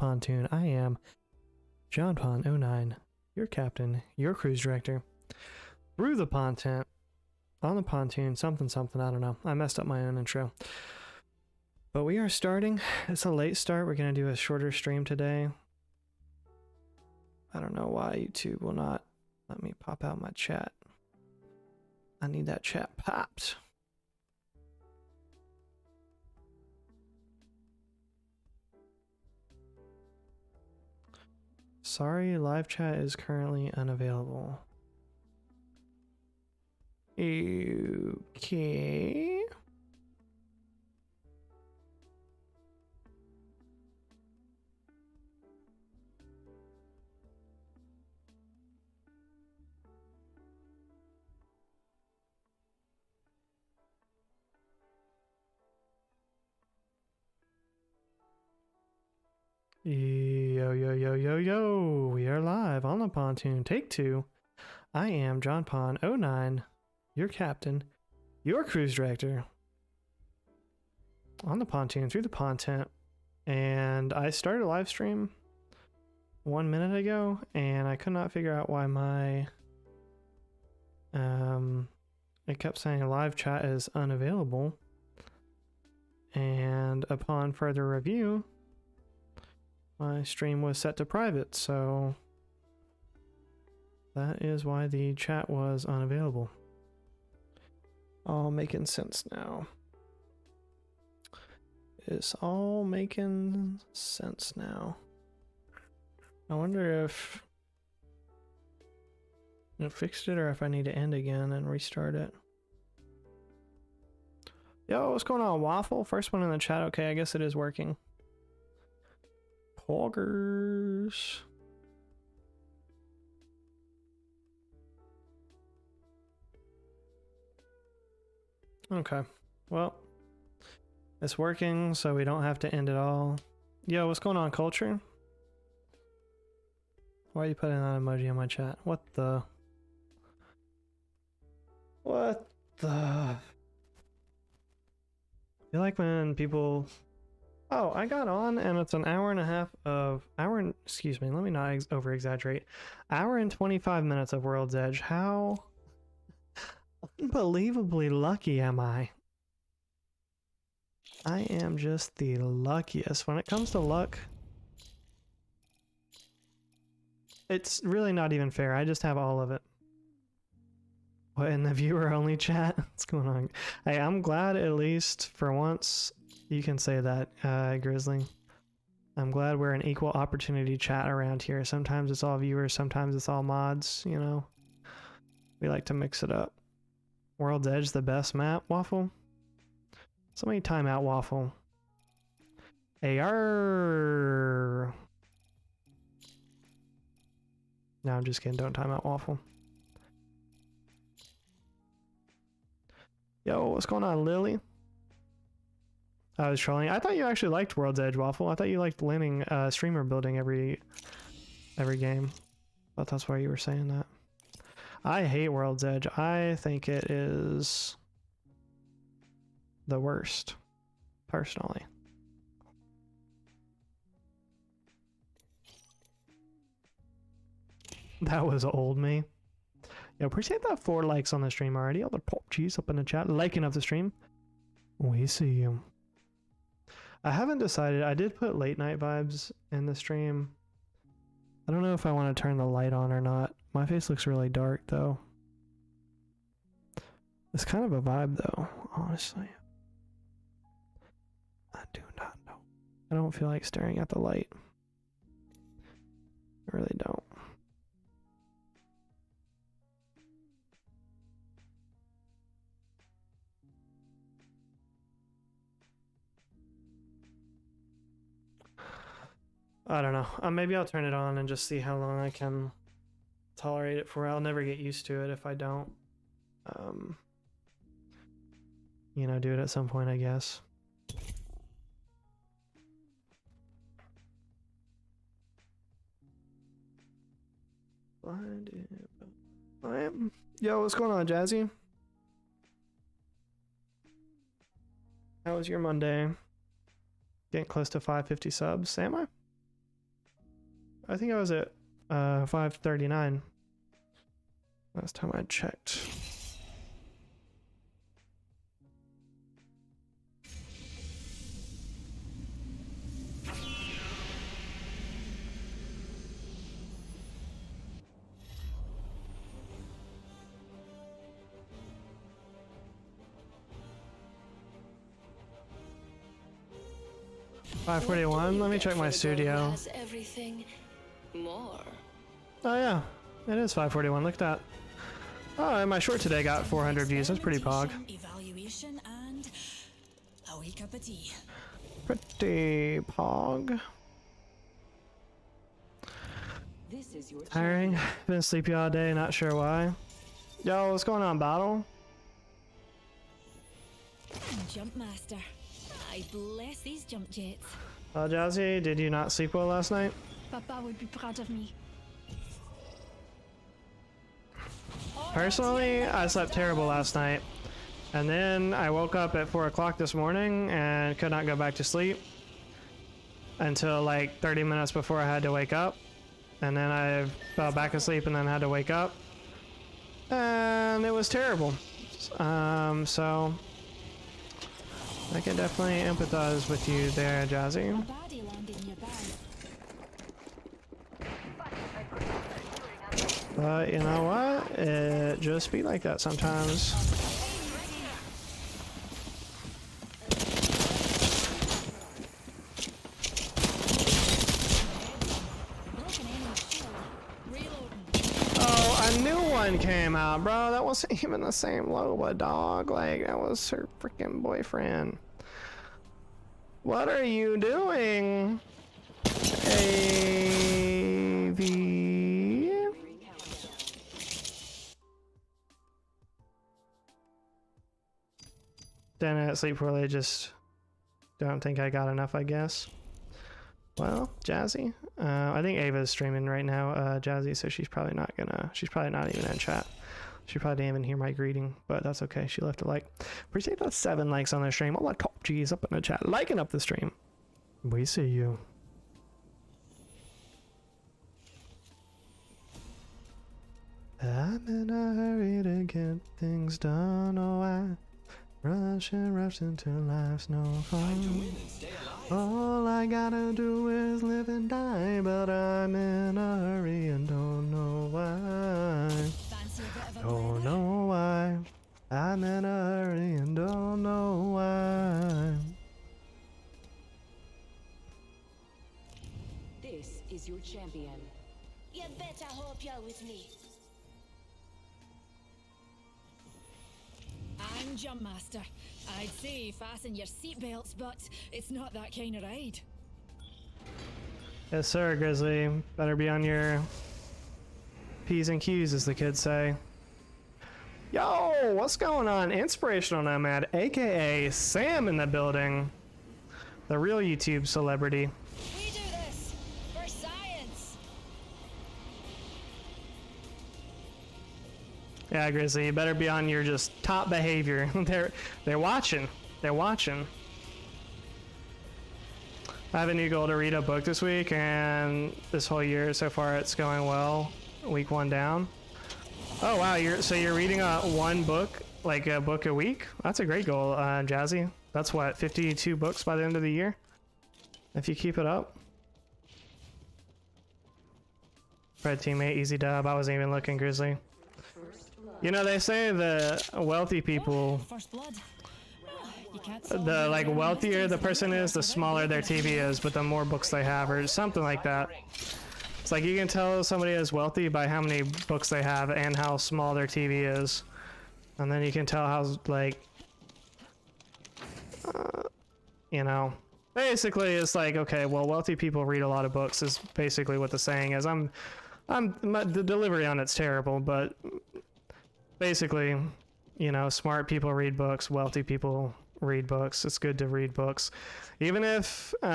Pontoon. I am John Pon 09, your captain, your cruise director. Through the Pontoon, on the Pontoon, something, I don't know. I messed up my own intro. But we are starting. It's a late start. We're going to do a shorter stream today. I don't know why YouTube will not let me pop out my chat. I need that chat popped. Sorry, live chat is currently unavailable. Okay. Yo. We are live on the Pontoon. Take 2. I am John Pon 09, your captain, your cruise director. On the Pontoon, through the Pontoon. And I started a live stream 1 minute ago, and I could not figure out why my... it kept saying live chat is unavailable. And upon further review, my stream was set to private, so that is why the chat was unavailable. All making sense now. It's all making sense now. I wonder if it fixed it or if I need to end again and restart it. Yo, what's going on, Waffle? First one in the chat. Okay, I guess it is working. Poggers. Okay, well, it's working, so we don't have to end it all. Yo, what's going on, Culture? Why are you putting that emoji in my chat? What the? What the? I feel like when people... Oh, I got on and it's an hour and a half of... Excuse me, let me not over-exaggerate. Hour and 25 minutes of World's Edge. How unbelievably lucky am I? I am just the luckiest. When it comes to luck, it's really not even fair. I just have all of it. What, in the viewer-only chat? What's going on? Hey, I'm glad at least for once... You can say that, Grizzly. I'm glad we're an equal opportunity chat around here. Sometimes it's all viewers, sometimes it's all mods, you know. We like to mix it up. World's Edge, the best map, Waffle? Somebody time out, Waffle. AR. No, I'm just kidding. Don't time out, Waffle. Yo, what's going on, Lily? I was trolling. I thought you actually liked World's Edge, Waffle. I thought you liked landing streamer building every game. I thought that's why you were saying that. I hate World's Edge. I think it is the worst, personally. That was old me. Yo, appreciate that 4 likes on the stream already. All the pop cheese up in the chat, liking up the stream. We see you. I haven't decided. I did put late night vibes in the stream. I don't know if I want to turn the light on or not. My face looks really dark though. It's kind of a vibe though, honestly. I do not know. I don't feel like staring at the light. I really don't. I don't know. Maybe I'll turn it on and just see how long I can tolerate it for. I'll never get used to it if I don't. You know, do it at some point, I guess. Yo, what's going on, Jazzy? How was your Monday? Getting close to 550 subs, am I? I think I was at 539 last time I checked. $541. Let me check my studio. Oh yeah, it is 541. Look at that. Oh, and my short today got 400 views. That's pretty pog. Evaluation and a wee cup of tea. Pretty pog. This is your Tiring. Been sleepy all day. Not sure why. Yo, what's going on, Battle? Jump master. I bless these jump jets. Jazzy, did you not sleep well last night? Papa would be proud of me. Personally, I slept terrible last night. And then I woke up at 4 o'clock this morning and could not go back to sleep until like 30 minutes before I had to wake up. And then I fell back asleep and then had to wake up. And it was terrible. So I can definitely empathize with you there, Jazzy. A baddie landed in your bag. But you know what? It just be like that sometimes. Oh, a new one came out, bro. That wasn't even the same Loba, dog. Like, that was her freaking boyfriend. What are you doing? AV. Didn't sleep poorly, just don't think I got enough, I guess. Well, Jazzy, I think Ava's streaming right now, Jazzy, so she's probably not even in chat. She probably didn't even hear my greeting, but that's okay. She left a like. Appreciate those 7 likes on the stream. All the top G's up in the chat, liking up the stream. We see you. I'm in a hurry to get things done. Oh, I rush and rush until life's no fun. All I gotta do is live and die, but I'm in a hurry and don't know why. Don't know why. I'm in a hurry and don't know why. This is your champion. You better hope you're with me. I'm jump master. I'd say fasten your seatbelts, but it's not that kind of ride. Yes, sir, Grizzly. Better be on your P's and Q's, as the kids say. Yo, what's going on? Inspirational Nomad, aka Sam, in the building. The real YouTube celebrity. We do this for science. Yeah, Grizzly, you better be on your just top behavior. They're watching. They're watching. I have a new goal to read a book this week, and this whole year so far it's going well. Week 1 down. Oh wow, you're reading one book, like a book a week? That's a great goal, Jazzy. That's what, 52 books by the end of the year? If you keep it up. Red teammate, easy dub. I wasn't even looking, Grizzly. You know, they say the wealthy people, First blood. the like wealthier the person is, the smaller their TV is, but the more books they have, or something like that. It's like you can tell somebody is wealthy by how many books they have and how small their TV is. And then you can tell how, like, you know, basically it's like, okay, well, wealthy people read a lot of books is basically what the saying is. The delivery on it's terrible, but basically, you know, smart people read books, wealthy people read books. It's good to read books. Even if, you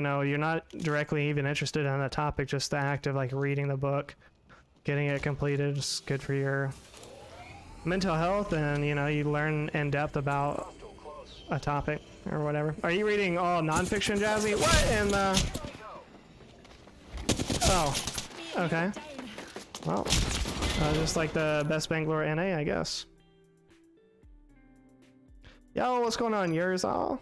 know, you're not directly even interested in the topic, just the act of like reading the book, getting it completed is good for your mental health, and you know, you learn in depth about a topic or whatever. Are you reading all nonfiction, Jazzy? What in the... Okay. Well, just like the best Bangalore NA, I guess. Yo, what's going on, yours all?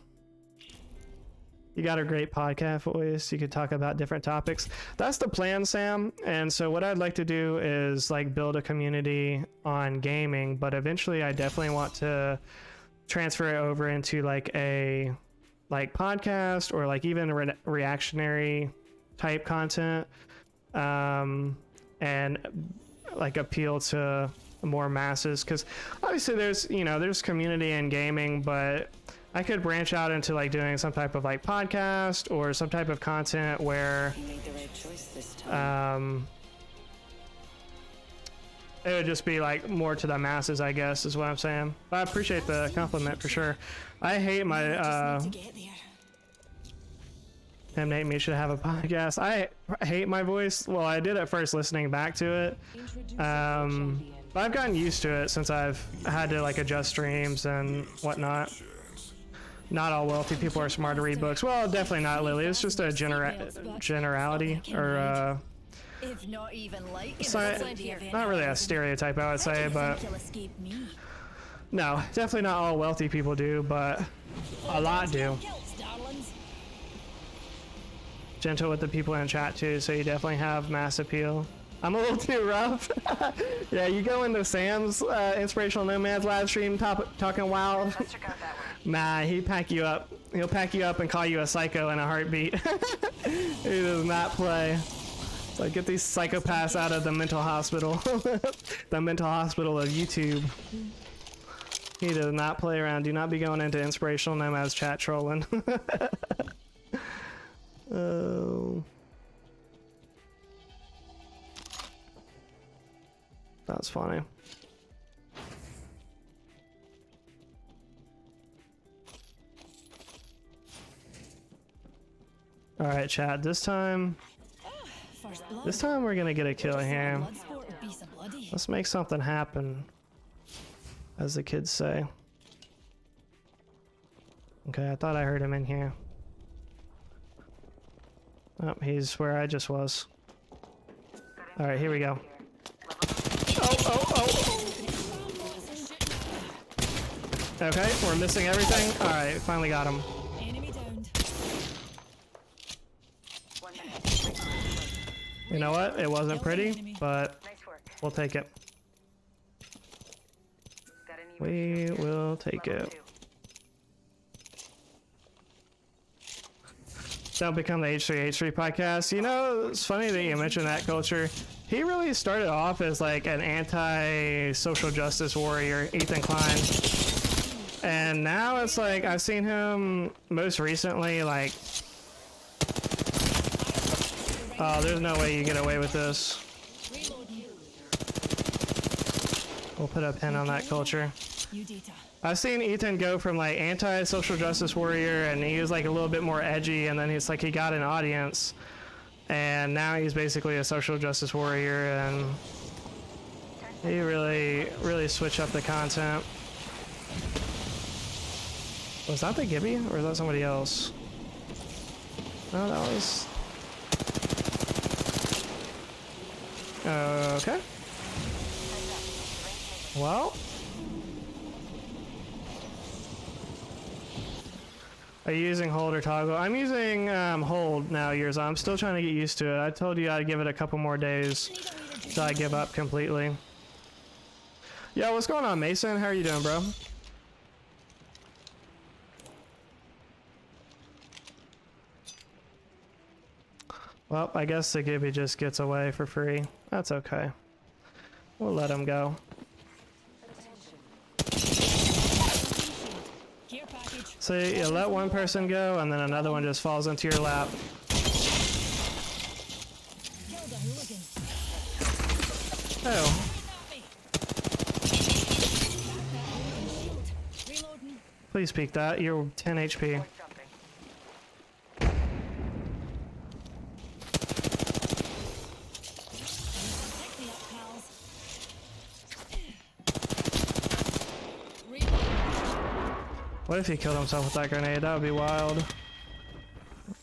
You got a great podcast voice. You could talk about different topics. That's the plan, Sam. And so what I'd like to do is like build a community on gaming, but eventually I definitely want to transfer it over into like a podcast or like even reactionary type content, and like appeal to more masses, because obviously there's community in gaming, but I could branch out into like doing some type of like podcast or some type of content where You made the right choice this time. it would just be like more to the masses, I guess, is what I'm saying. But I appreciate the compliment for sure. I hate my Just need to get there. him Nate me should have a podcast. I hate my voice. Well, I did at first listening back to it. Introducing your champion. But I've gotten used to it since I've had to like adjust streams and whatnot. Not all wealthy people are smart to read books. Well, definitely not, Lily. It's just a generality, or If not even like it, not really a stereotype, I would say, but you'll escape me. no, definitely not all wealthy people do, but a lot do. Kilts, darlings. Gentle with the people in chat too, so you definitely have mass appeal. I'm a little too rough. Yeah, you go into Sam's Inspirational Nomads live stream talking wild. Nah, he'll pack you up. He'll pack you up and call you a psycho in a heartbeat. He does not play. So get these psychopaths out of the mental hospital. The mental hospital of YouTube. He does not play around. Do not be going into Inspirational Nomads chat trolling. Oh. That's funny. Alright, chat. This time First blood. we're gonna get a kill here. Blood sport would be so bloody. Let's make something happen, as the kids say. Okay, I thought I heard him in here. Oh, he's where I just was. Alright, here we go. Oh. Okay, we're missing everything. Alright, finally got him. Enemy downed. You know what? It wasn't pretty, but we'll take it. We will take it. Don't become the H3H3 podcast. You know, it's funny that you mentioned that culture. He really started off as like an anti-social justice warrior, Ethan Klein. And now it's like, I've seen him most recently, like, oh, there's no way you get away with this. We'll put a pin on that culture. You data. I've seen Ethan go from like anti-social justice warrior, and he was like a little bit more edgy, and then he's like, he got an audience, and now he's basically a social justice warrior, and he really switched up the content. Was that the Gibby, or is that somebody else? No, that was... Okay. Well... Are you using hold or toggle? I'm using hold now, yours. I'm still trying to get used to it. I told you I'd give it a couple more days till I give up completely. Yo, what's going on, Mason? How are you doing, bro? Well, I guess the Gibby just gets away for free. That's okay. We'll let him go. Care package. So you let one person go, and then another one just falls into your lap. Killed a hooligan. Oh, Reloading. please peek that. You're 10 HP. Pick me up, pals. Reload. What if he killed himself with that grenade? That would be wild.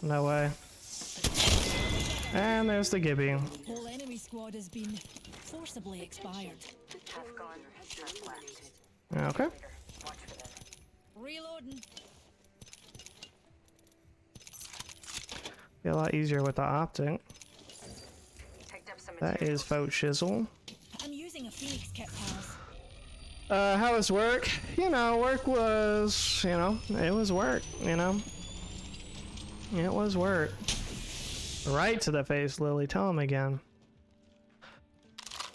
No way. And there's the Gibby. Whole enemy squad has been forcibly expired. Okay. Reloading. Be a lot easier with the optic. That is faux chisel. I'm using a Phoenix kit, pals. How was work? You know, work was, you know, it was work, you know. It was work. Right to the face, Lily. Tell him again.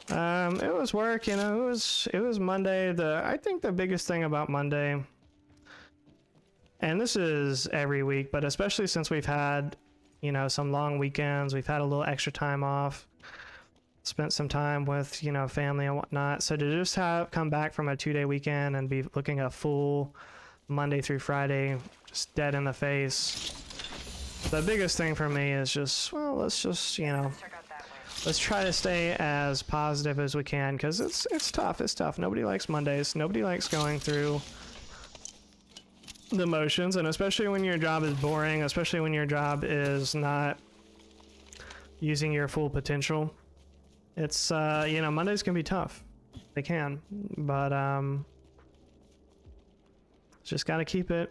It was work, you know, it was Monday. I think the biggest thing about Monday, and this is every week, but especially since we've had, you know, some long weekends, we've had a little extra time off, spent some time with, you know, family and whatnot. So to just come back from a 2-day weekend and be looking a full Monday through Friday, just dead in the face. The biggest thing for me is just, well, let's just, you know, let's try to stay as positive as we can, because it's tough. It's tough. Nobody likes Mondays. Nobody likes going through the motions, and especially when your job is boring, especially when your job is not using your full potential. It's you know, Mondays can be tough. They can, but just got to keep it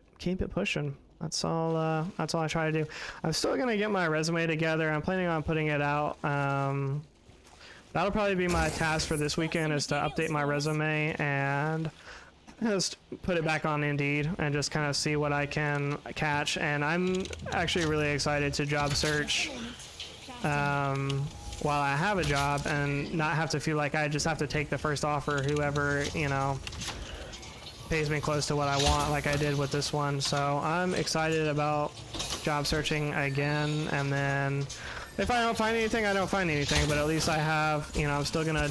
pushing. That's all I try to do. I'm still gonna get my resume together. I'm planning on putting it out. That'll probably be my task for this weekend, is to update my resume and just put it back on Indeed and just kind of see what I can catch. And I'm actually really excited to job search while I have a job, and not have to feel like I just have to take the first offer, whoever, you know, pays me close to what I want, like I did with this one. So I'm excited about job searching again, and then if I don't find anything, I don't find anything, but at least I have, you know, I'm still gonna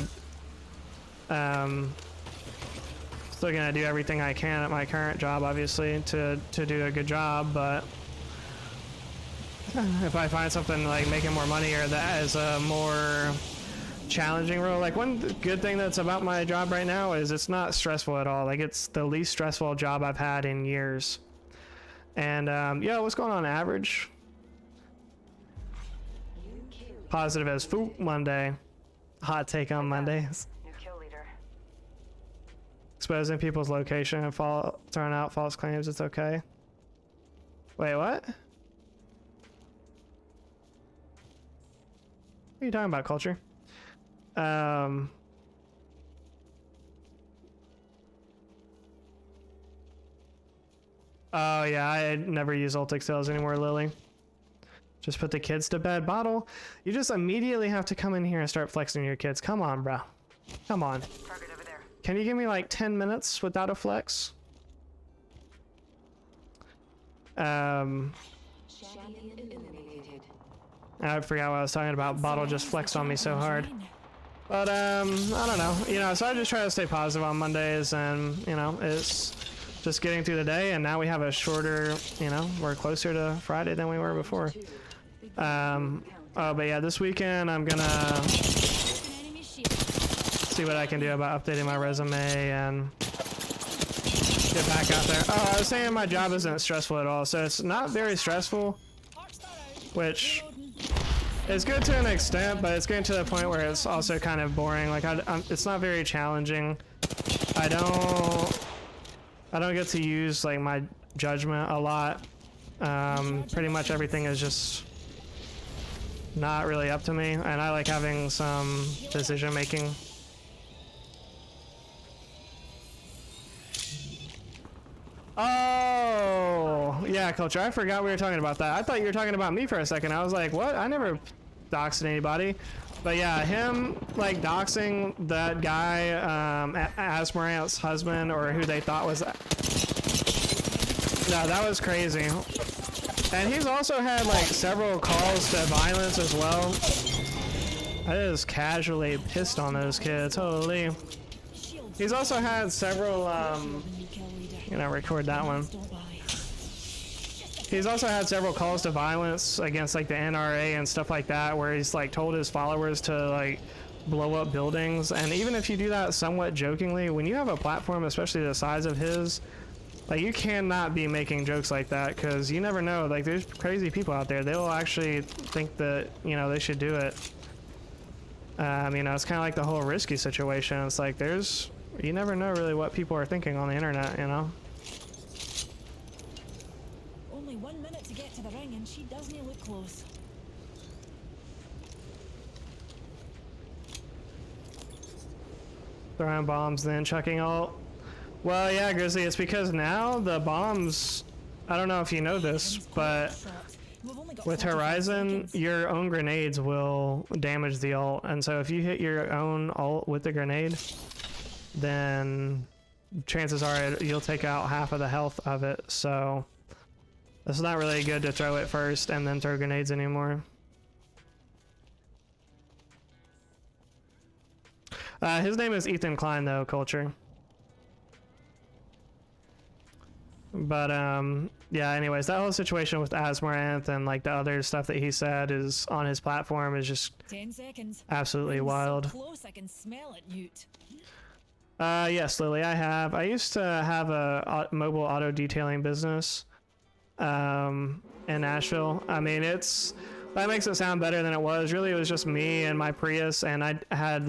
do everything I can at my current job, obviously, to do a good job. But if I find something like making more money, or that is a more challenging role, like one good thing that's about my job right now is it's not stressful at all. Like, it's the least stressful job I've had in years. And yeah, what's going on? Average? Positive as food Monday. Hot take on Mondays. Exposing people's location and throwing out false claims. It's okay. Wait, what? What are you talking about, Culture? Oh yeah, I never use Ultic sales anymore, Lily. Just put the kids to bed. Bottle, you just immediately have to come in here and start flexing your kids. Come on, bro. Come on. Can you give me like 10 minutes without a flex? I forgot what I was talking about. Bottle just flexed on me so hard. But I don't know, you know, so I just try to stay positive on Mondays, and, you know, it's just getting through the day. And now we have a shorter, you know, we're closer to Friday than we were before. Oh, but yeah, this weekend I'm gonna see what I can do about updating my resume and get back out there. Oh, I was saying my job isn't stressful at all, so it's not very stressful, which is good to an extent, but it's getting to the point where it's also kind of boring. Like, it's not very challenging. I don't get to use like my judgment a lot. Pretty much everything is just not really up to me, and I like having some decision making. Oh, yeah, Culture. I forgot we were talking about that. I thought you were talking about me for a second. I was like, what? I never doxed anybody. But yeah, him like doxing that guy, Asmarant's husband, or who they thought was. No, that was crazy. And he's also had like several calls to violence as well. I just casually pissed on those kids. Holy. He's also had several, you know, record that one. He's also had several calls to violence against like the NRA and stuff like that, where he's like told his followers to like blow up buildings. And even if you do that somewhat jokingly, when you have a platform, especially the size of his, like, you cannot be making jokes like that, because you never know. Like, there's crazy people out there. They'll actually think that, you know, they should do it. You know, it's kind of like the whole risky situation. It's like you never know really what people are thinking on the internet, you know? Only 1 minute to get to the ring, and she doesn't look close. Throwing bombs, then chucking ult. Well, yeah, Grizzly, it's because now the bombs, I don't know if you know this, but with Horizon, your own grenades will damage the ult. And so if you hit your own ult with the grenade, then chances are you'll take out half of the health of it. So it's not really good to throw it first and then throw grenades anymore. His name is Ethan Klein, though, Culture. But, yeah, anyways, that whole situation with Asmaranth and, like, the other stuff that he said is on his platform is just 10 seconds. absolutely I'm wild. So close, I can smell it, Newt. Yes, Lily, I have. I used to have a mobile auto detailing business, in Nashville. I mean, that makes it sound better than it was. Really, it was just me and my Prius, and I had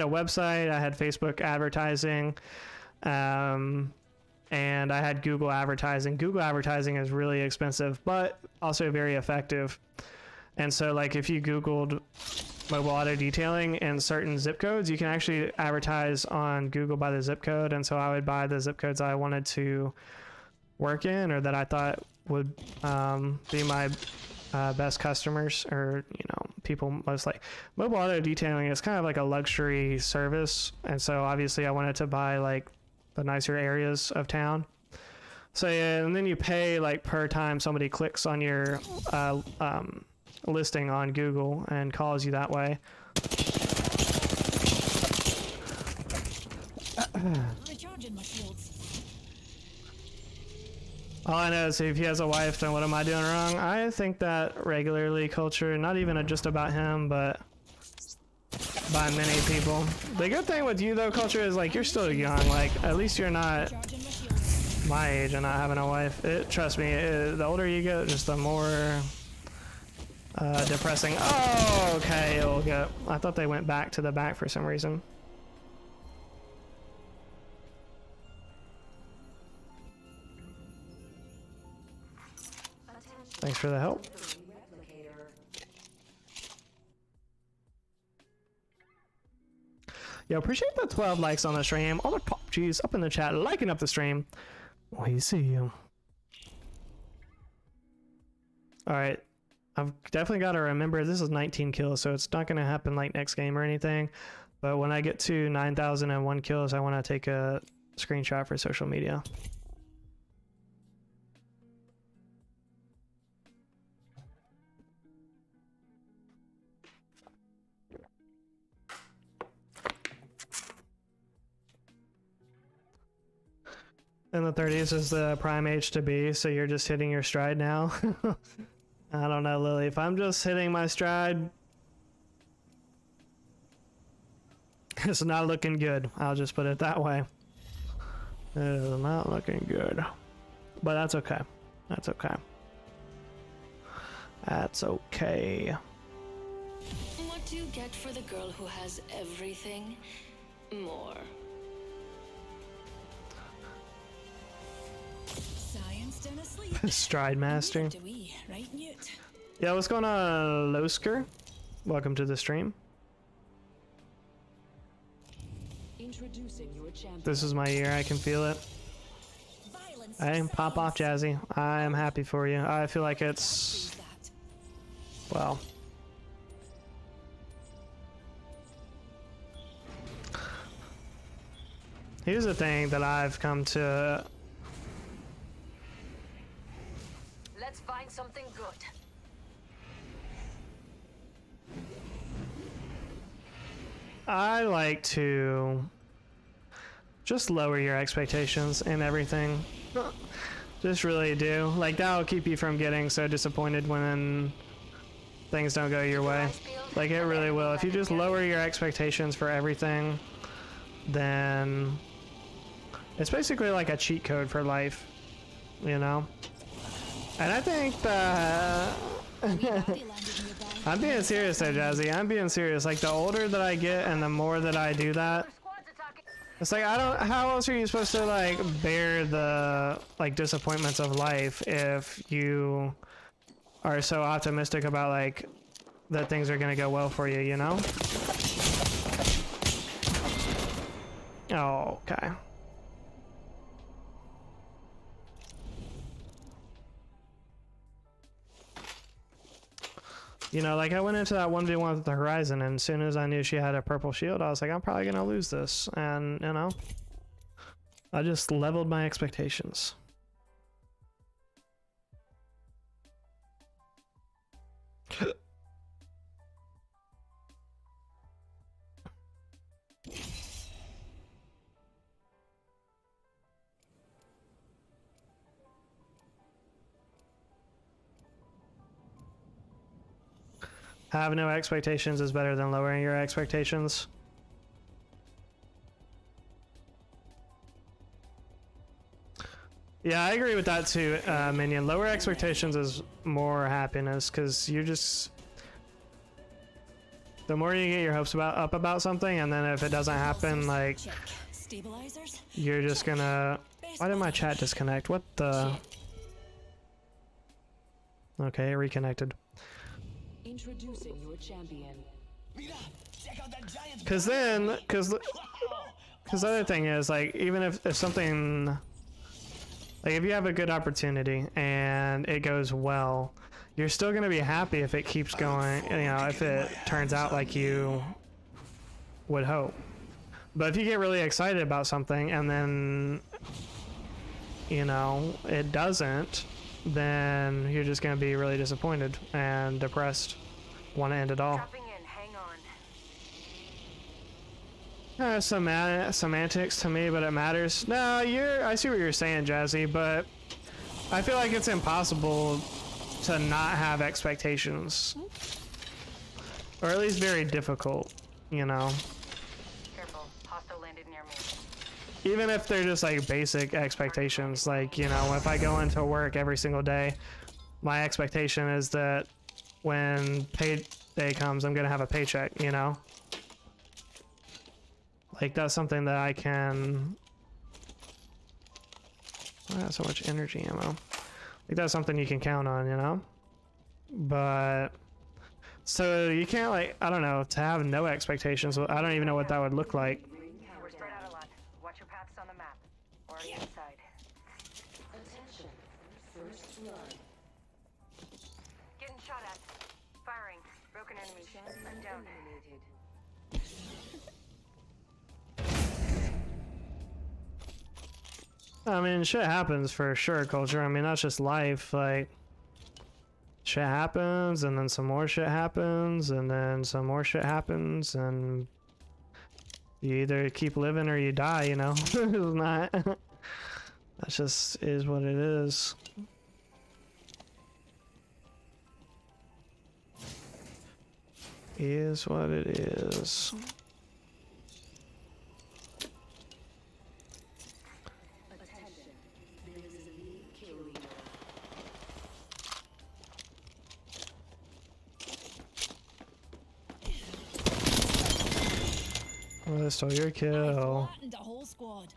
a website, I had Facebook advertising, and I had Google advertising. Google advertising is really expensive, but also very effective. And so, like, if you Googled mobile auto detailing in certain zip codes, you can actually advertise on Google by the zip code. And so I would buy the zip codes I wanted to work in, or that I thought would be my best customers, or, you know, people most like. Mobile auto detailing is kind of like a luxury service, and so obviously I wanted to buy like the nicer areas of town. So yeah, and then you pay like per time somebody clicks on your listing on Google and calls you that way. Recharging my shields. All I know is if he has a wife, then what am I doing wrong? I think that regularly, Culture, not even just about him, but by many people. The good thing with you though, Culture, is like you're still young. Like at least you're not Recharging my shields. my age and not having a wife. Trust me, the older you get, just the more depressing. Oh, okay, it'll get. I thought they went back to the back for some reason. Thanks for the help. Yo, appreciate the 12 likes on the stream. All the top G's up in the chat, liking up the stream. We see you. Alright. I've definitely got to remember this is 19 kills, so it's not going to happen like next game or anything. But when I get to 9,001 kills, I want to take a screenshot for social media. In the 30s is the prime age to be, so you're just hitting your stride now. I don't know, Lily. If I'm just hitting my stride, it's not looking good. I'll just put it that way. It is not looking good. But that's okay. That's okay. That's okay. What do you get for the girl who has everything? More. Science done asleep. Stride master. Neither do we, right, Newt? Yeah, what's going on, Losker? Welcome to the stream. Introducing your champion. This is my year. I can feel it. Violence Hey, pop off, Jazzy. I am happy for you. I feel like it's, that. well, here's the thing that I've come to. Let's find something good. I like to just lower your expectations and everything. Just really do. Like, that'll keep you from getting so disappointed when things don't go your way. Like, it really will. If you just lower your expectations for everything, then it's basically like a cheat code for life, you know? And I think that We already landed nearby. I'm being serious there, Jazzy. I'm being serious. Like, the older that I get and the more that I do that, it's like, I don't, how else are you supposed to, like, bear the, like, disappointments of life if you are so optimistic about, like, that things are gonna go well for you, you know? Oh, okay. You know, like I went into that 1v1 with the Horizon, and as soon as I knew she had a purple shield, I was like, I'm probably gonna lose this. And, you know, I just leveled my expectations. Have no expectations is better than lowering your expectations. Yeah, I agree with that too, Minion. Lower expectations is more happiness, because you're just... The more you get your hopes up about something, and then if it doesn't happen, like... Stabilizers? You're just gonna... Why did my chat disconnect? What the... Okay, it reconnected. Introducing your champion. Because then... Because the other thing is, like, even if something... Like, if you have a good opportunity and it goes well, you're still going to be happy if it keeps going, you know, if it turns out like you would hope. But if you get really excited about something and then, you know, it doesn't, then you're just going to be really disappointed and depressed, want to end it all. Semantics to me, but it matters. No, I see what you're saying, Jazzy, but I feel like it's impossible to not have expectations. Or at least very difficult, you know? Careful, hostile landed near me. Even if they're just like basic expectations, like, you know, if I go into work every single day, my expectation is that when payday comes, I'm gonna have a paycheck, you know? Like, that's something that I can... I have so much energy ammo. Like, that's something you can count on, you know? But... So, you can't, like, I don't know, to have no expectations, I don't even know what that would look like. We're spread out a lot. Watch your paths on the map. Already inside. Attention. First blood. Getting shot at. Firing. Broken enemy. I'm down. Eliminated. I mean, shit happens for sure, Culture. I mean, that's just life. Like, shit happens, and then some more shit happens, and then some more shit happens, and you either keep living or you die, you know? It's not... That just is what it is. Is what it is. Oh, they stole your kill. Flattened a whole squad.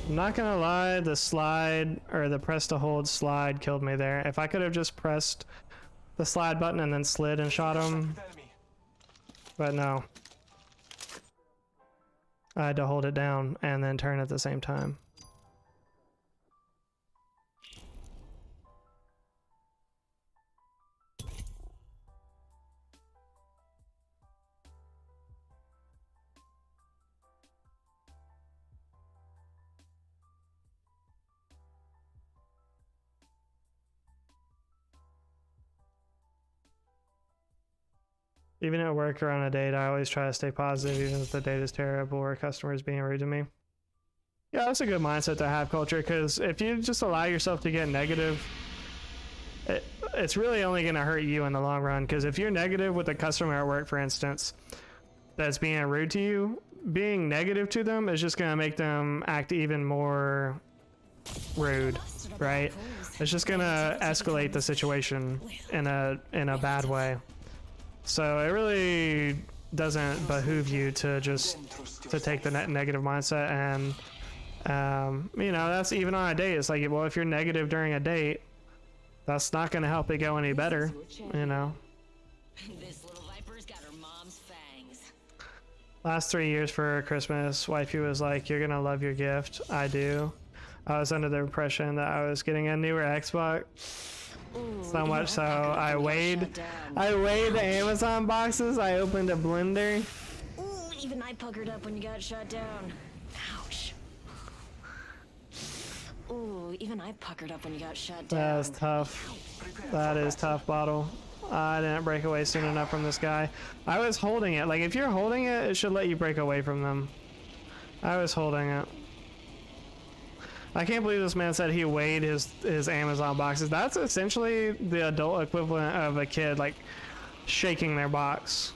I'm not gonna lie, the slide, or the press to hold slide killed me there. If I could have just pressed the slide button and then slid and shot him. But no. I had to hold it down and then turn at the same time. Even at work or on a date, I always try to stay positive, even if the date is terrible or a customer is being rude to me. Yeah, that's a good mindset to have, Culture, because if you just allow yourself to get negative, it's really only going to hurt you in the long run. Because if you're negative with a customer at work, for instance, that's being rude to you, being negative to them is just going to make them act even more rude, right? It's just gonna escalate the situation in a bad way. So it really doesn't behoove you to just to take the negative mindset, and you know, that's even on a date. It's like, well, if you're negative during a date, that's not gonna help it go any better, you know. This little viper's got her mom's fangs. Last 3 years for Christmas, wifey was like, "You're gonna love your gift." I do. I was under the impression that I was getting a newer Xbox. So much so I weighed the Amazon boxes. I opened a blender. Ooh, even I puckered up when you got shut down. Ouch. Ooh, even I puckered up when you got shut down. That is tough. That is tough, Bottle. I didn't break away soon enough from this guy. I was holding it. Like, if you're holding it, it should let you break away from them. I was holding it. I can't believe this man said he weighed his Amazon boxes. That's essentially the adult equivalent of a kid, like, shaking their box.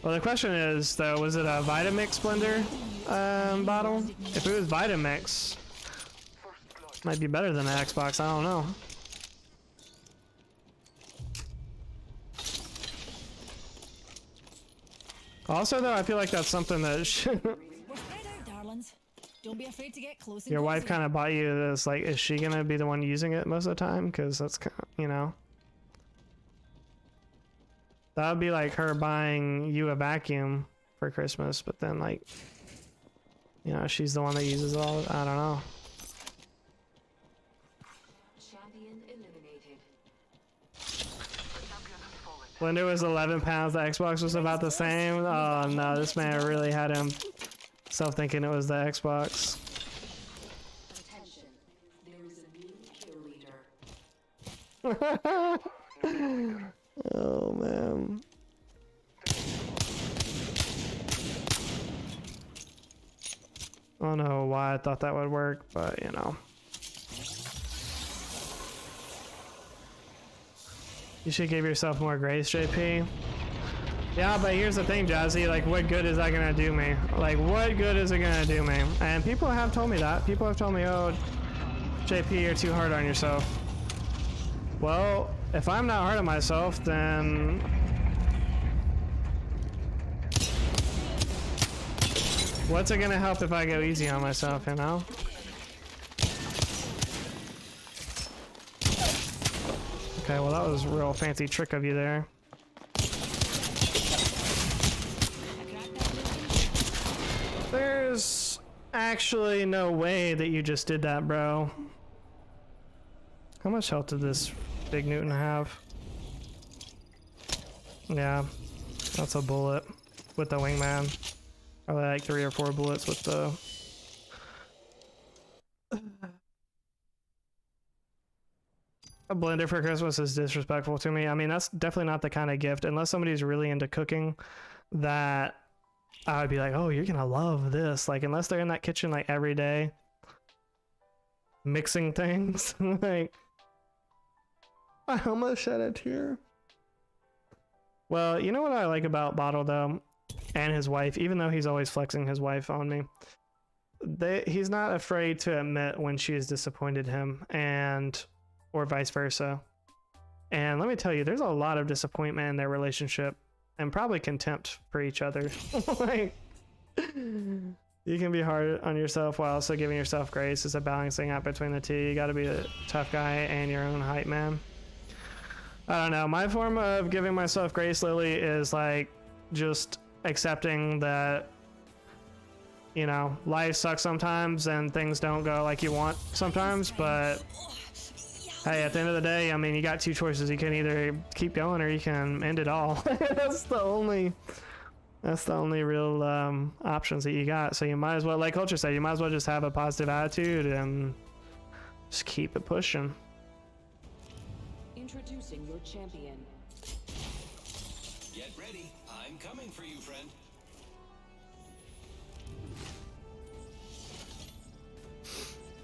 Well, the question is, though, was it a Vitamix blender bottle? If it was Vitamix, might be better than an Xbox. I don't know. Also, though, I feel like that's something that should... Don't be afraid to get close. Your wife kind of bought you this, like, is she gonna be the one using it most of the time? Because that's kind of, you know, that would be like her buying you a vacuum for Christmas, but then, like, you know, she's the one that uses it all. I don't know. Champion eliminated. Blender was 11 pounds. The Xbox was about the same. Oh no, this man really had himself thinking it was the Xbox. Attention, there is a new kill leader. Oh man. I don't know why I thought that would work, but you know. You should give yourself more grace, JP. Yeah, but here's the thing, Jazzy, like, what good is that gonna do me? Like, what good is it gonna do me? And people have told me that. People have told me, oh, JP, you're too hard on yourself. Well, if I'm not hard on myself, then... what's it gonna help if I go easy on myself, you know? Okay, well, that was a real fancy trick of you there. There's actually no way that you just did that, bro. How much health did this Big Newton have? Yeah, that's a bullet with the wingman. Probably like 3 or 4 bullets with the... A blender for Christmas is disrespectful to me. I mean, that's definitely not the kind of gift, unless somebody's really into cooking, that I would be like, oh, you're gonna love this. Like, unless they're in that kitchen like every day mixing things. Like, I almost shed a tear. Well, you know what I like about Bottle, though, and his wife, even though he's always flexing his wife on me, he's not afraid to admit when she has disappointed him, and or vice versa. And let me tell you, there's a lot of disappointment in their relationship, and probably contempt for each other. Like, you can be hard on yourself while also giving yourself grace. It's a balancing act between the two. You got to be a tough guy and your own hype man. I don't know. My form of giving myself grace, Lily, is like just accepting that, you know, life sucks sometimes and things don't go like you want sometimes, but hey, at the end of the day, I mean, you got 2 choices. You can either keep going or you can end it all. That's the only real options that you got. So you might as well, like Culture said, you might as well just have a positive attitude and just keep it pushing. Introducing your champion. Get ready. I'm coming for you, friend.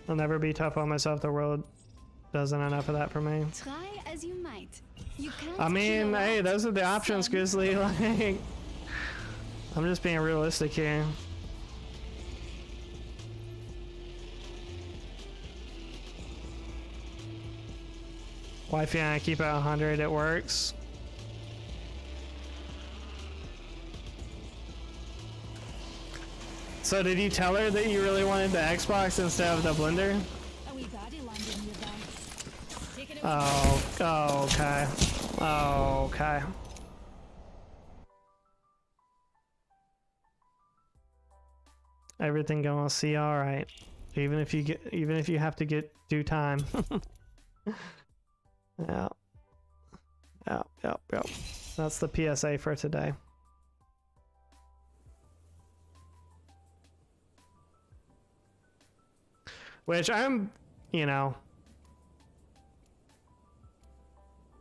I'll never be tough on myself. The world doesn't enough of that for me. Try as you might. You can't I mean, hey, those are the options, son. Grizzly. Like, I'm just being realistic here. Wifey and I keep it 100, it works. So did you tell her that you really wanted the Xbox instead of the blender? A wee baddie landed nearby. Take it away. Oh, okay. Oh, okay. Everything gonna see all right, even if you have to get due time. Yeah. Yep. That's the PSA for today. Which I'm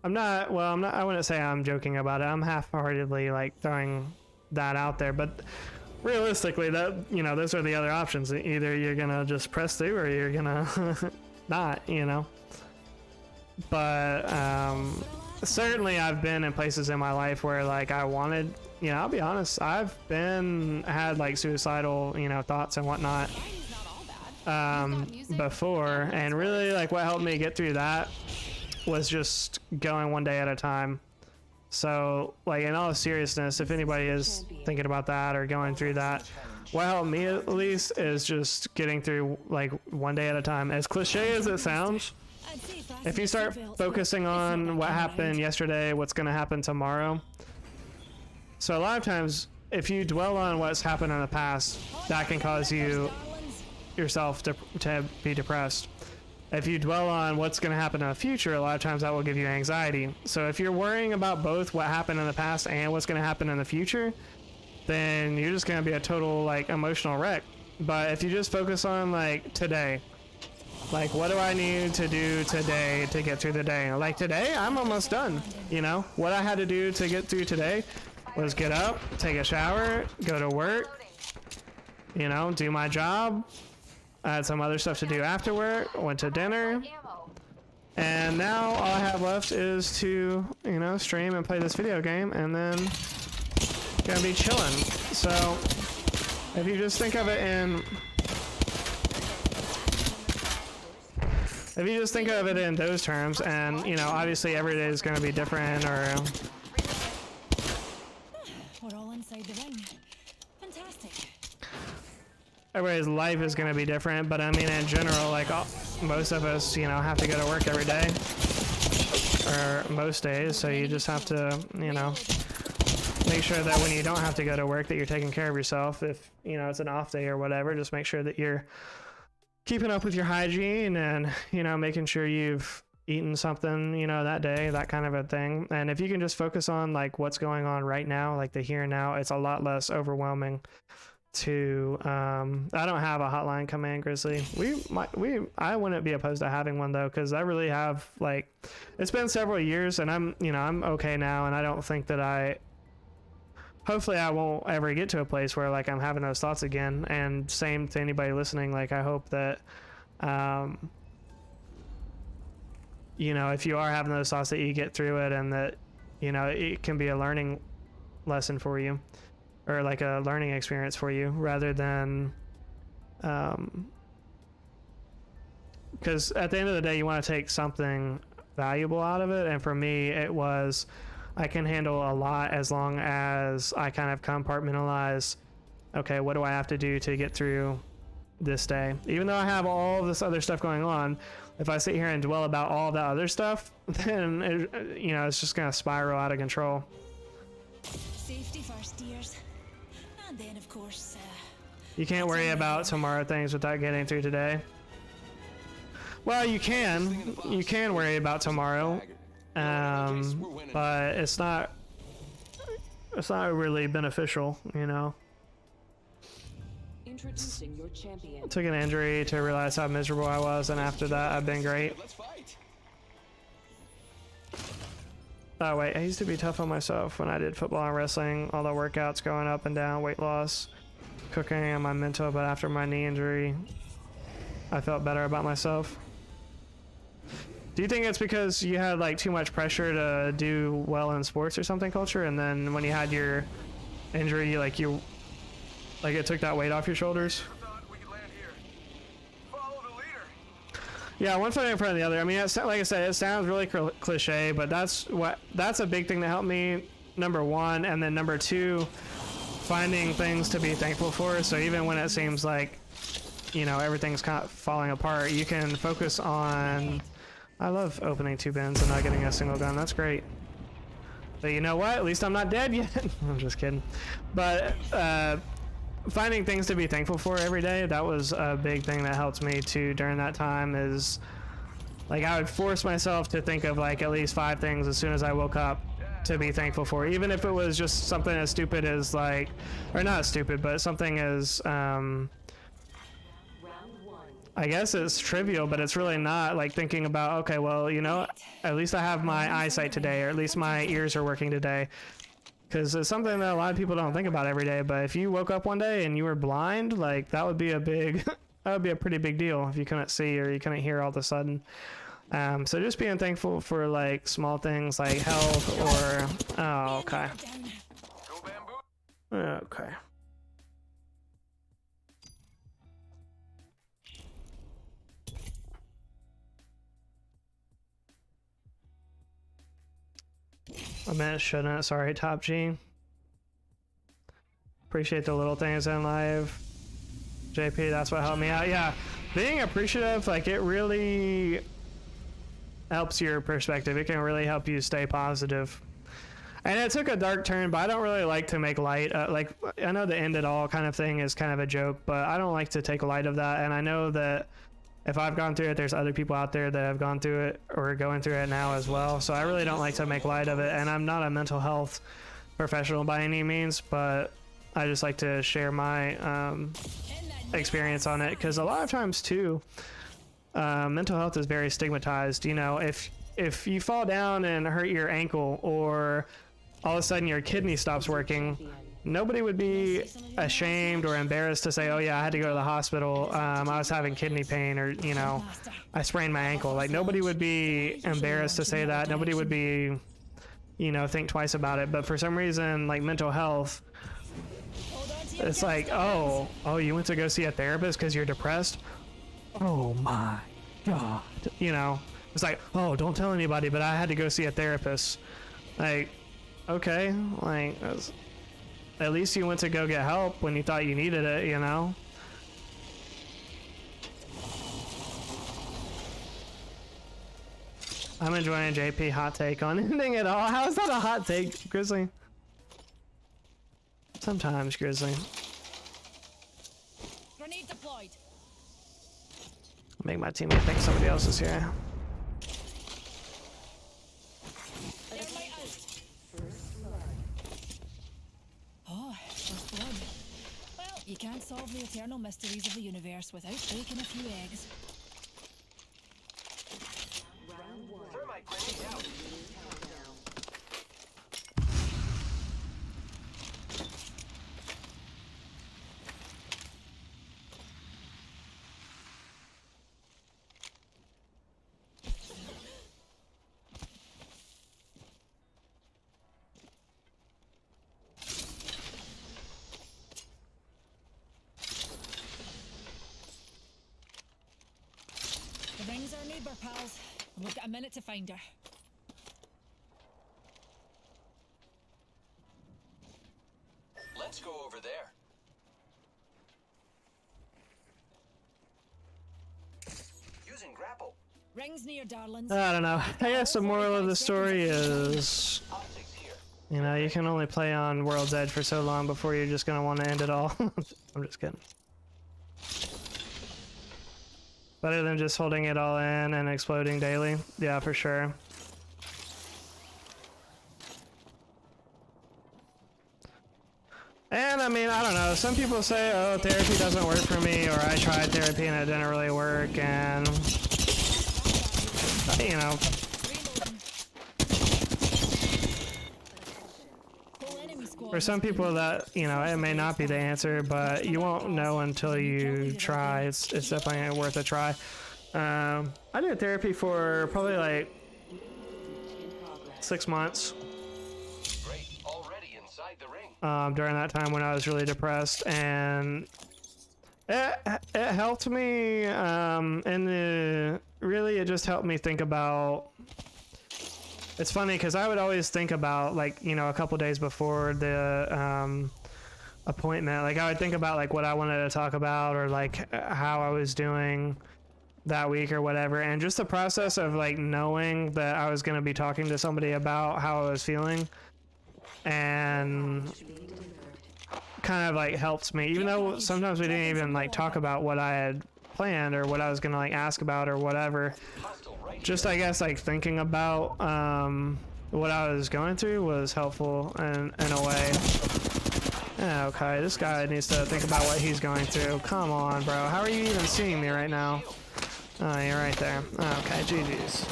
not, I wouldn't say I'm joking about it. I'm half-heartedly like throwing that out there, but realistically, that, those are the other options. Either you're gonna just press through or you're gonna not, But certainly I've been in places in my life where like I wanted, I'll be honest, I've had like suicidal, thoughts and whatnot before, and really like what helped me get through that was just going one day at a time. So like in all seriousness, if anybody is thinking about that or going through that, what helped me at least is just getting through like one day at a time. As cliche as it sounds, if you start focusing on what happened yesterday, what's going to happen tomorrow. So a lot of times if you dwell on what's happened in the past, that can cause yourself to be depressed. If you dwell on what's going to happen in the future, a lot of times that will give you anxiety. So if you're worrying about both what happened in the past and what's going to happen in the future, then you're just going to be a total like emotional wreck. But if you just focus on like today, like what do I need to do today to get through the day? Like today, I'm almost done. What I had to do to get through today was get up, take a shower, go to work, do my job. I had some other stuff to do after work, went to dinner, and now all I have left is to, stream and play this video game, and then gonna be chilling. So if you just think of it in those terms, and obviously every day is gonna be different, or We're all inside the ring. Fantastic. everybody's life is going to be different, but I mean in general, like most of us have to go to work every day, or most days, so you just have to make sure that when you don't have to go to work that you're taking care of yourself. If it's an off day or whatever, just make sure that you're keeping up with your hygiene and making sure you've eaten something that day, that kind of a thing. And if you can just focus on like what's going on right now, like the here and now, it's a lot less overwhelming to I don't have a hotline command, Grizzly. I wouldn't be opposed to having one though, because I really have, like, it's been several years and I'm okay now, and I don't think that hopefully I won't ever get to a place where like I'm having those thoughts again. And same to anybody listening, like I hope that if you are having those thoughts that you get through it, and that it can be a learning lesson for you, or like a learning experience for you, rather than because at the end of the day you want to take something valuable out of it. And for me it was, I can handle a lot as long as I kind of compartmentalize, okay, what do I have to do to get through this day, even though I have all this other stuff going on. If I sit here and dwell about all that other stuff, then it's just gonna spiral out of control. Safety first, dears. And then, of course, You can't worry about tomorrow things without getting through today. Well, you can worry about tomorrow, but it's not really beneficial, Introducing your champion. Took an injury to realize how miserable I was, and after that I've been great. Oh wait, I used to be tough on myself when I did football and wrestling, all the workouts, going up and down, weight loss, cooking, and my mental, but after my knee injury I felt better about myself. Do you think it's because you had like too much pressure to do well in sports or something, Culture, and then when you had your injury, it took that weight off your shoulders? Yeah, one foot in front of the other. I mean, like I said, it sounds really cliche, but that's a big thing that helped me. Number one, and then number two, finding things to be thankful for. So even when it seems like, you know, everything's kind of falling apart, you can focus on. I love opening 2 bins and not getting a single gun. That's great. But you know what? At least I'm not dead yet. I'm just kidding. But finding things to be thankful for every day, that was a big thing that helped me too during that time. Is like I would force myself to think of like at least 5 things as soon as I woke up to be thankful for, even if it was just something as stupid as like, or not stupid, but something as I guess it's trivial, but it's really not. Like thinking about, okay, well, you know, at least I have my eyesight today, or at least my ears are working today. Because it's something that a lot of people don't think about every day. But if you woke up one day and you were blind, like that would be a big, that would be a pretty big deal if you couldn't see or you couldn't hear all of a sudden. So just being thankful for like small things like health or, oh, okay. Okay. I meant shouldn't. Sorry, Top G. Appreciate the little things in life. JP, that's what helped me out. Yeah, being appreciative, like it really helps your perspective. It can really help you stay positive. And it took a dark turn, but I don't really like to make light. Like, I know the end it all kind of thing is kind of a joke, but I don't like to take light of that. And I know that if I've gone through it, there's other people out there that have gone through it or going through it now as well. So I really don't like to make light of it. And I'm not a mental health professional by any means, but I just like to share my experience on it. Because a lot of times too, mental health is very stigmatized. You know, if you fall down and hurt your ankle, or all of a sudden your kidney stops working, nobody would be ashamed or embarrassed to say, oh yeah, I had to go to the hospital, I was having kidney pain, or, you know, I sprained my ankle. Like nobody would be embarrassed to say that. Nobody would be, you know, think twice about it. But for some reason, like mental health, it's like, oh, you went to go see a therapist because you're depressed? Oh my God. You know, it's like, oh, don't tell anybody, but I had to go see a therapist. Like, okay, like, at least you went to go get help when you thought you needed it, you know? I'm enjoying JP hot take on anything at all. How is that a hot take, Grizzly? Sometimes, Grizzly. Grenade deployed. Make my teammate think somebody else is here. Thermite out. Oh, first blood. Well, you can't solve the eternal mysteries of the universe without breaking a few eggs. Thermite grenade out. The ring's our neighbour, pals, and we've got a minute to find her. Let's go over there. Using grapple. Rings near, darlings. I don't know. I guess the moral of the story is, Optics here. you know, you can only play on World's Edge for so long before you're just gonna want to end it all. I'm just kidding. Better than just holding it all in and exploding daily. Yeah, for sure. And I mean, I don't know. Some people say, oh, therapy doesn't work for me, or I tried therapy and it didn't really work, and, you know. For some people that, you know, it may not be the answer, but you won't know until you try. It's definitely worth a try. I did therapy for probably like 6 months. Great. Already inside the ring. During that time when I was really depressed, and It helped me, and really it just helped me think about. It's funny because I would always think about, like, you know, a couple days before the appointment, like I would think about like what I wanted to talk about or like how I was doing that week or whatever, and just the process of like knowing that I was going to be talking to somebody about how I was feeling and kind of like helped me, even though sometimes we didn't even like talk about what I had planned or what I was going to like ask about or whatever. Just I guess like thinking about what I was going through was helpful in a way. Yeah, okay, this guy needs to think about what he's going through. Come on, bro. How are you even seeing me right now? Oh, you're right there. Okay, GG's.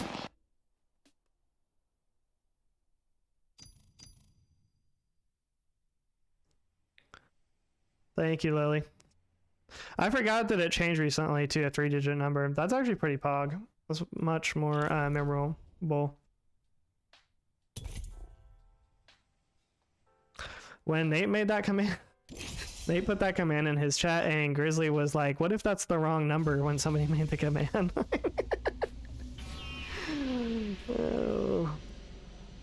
Thank you, Lily. I forgot that it changed recently to a 3-digit number. That's actually pretty pog. That's much more memorable. When Nate made that command, Nate put that command in his chat, and Grizzly was like, "What if that's the wrong number?" When somebody made the command. Oh.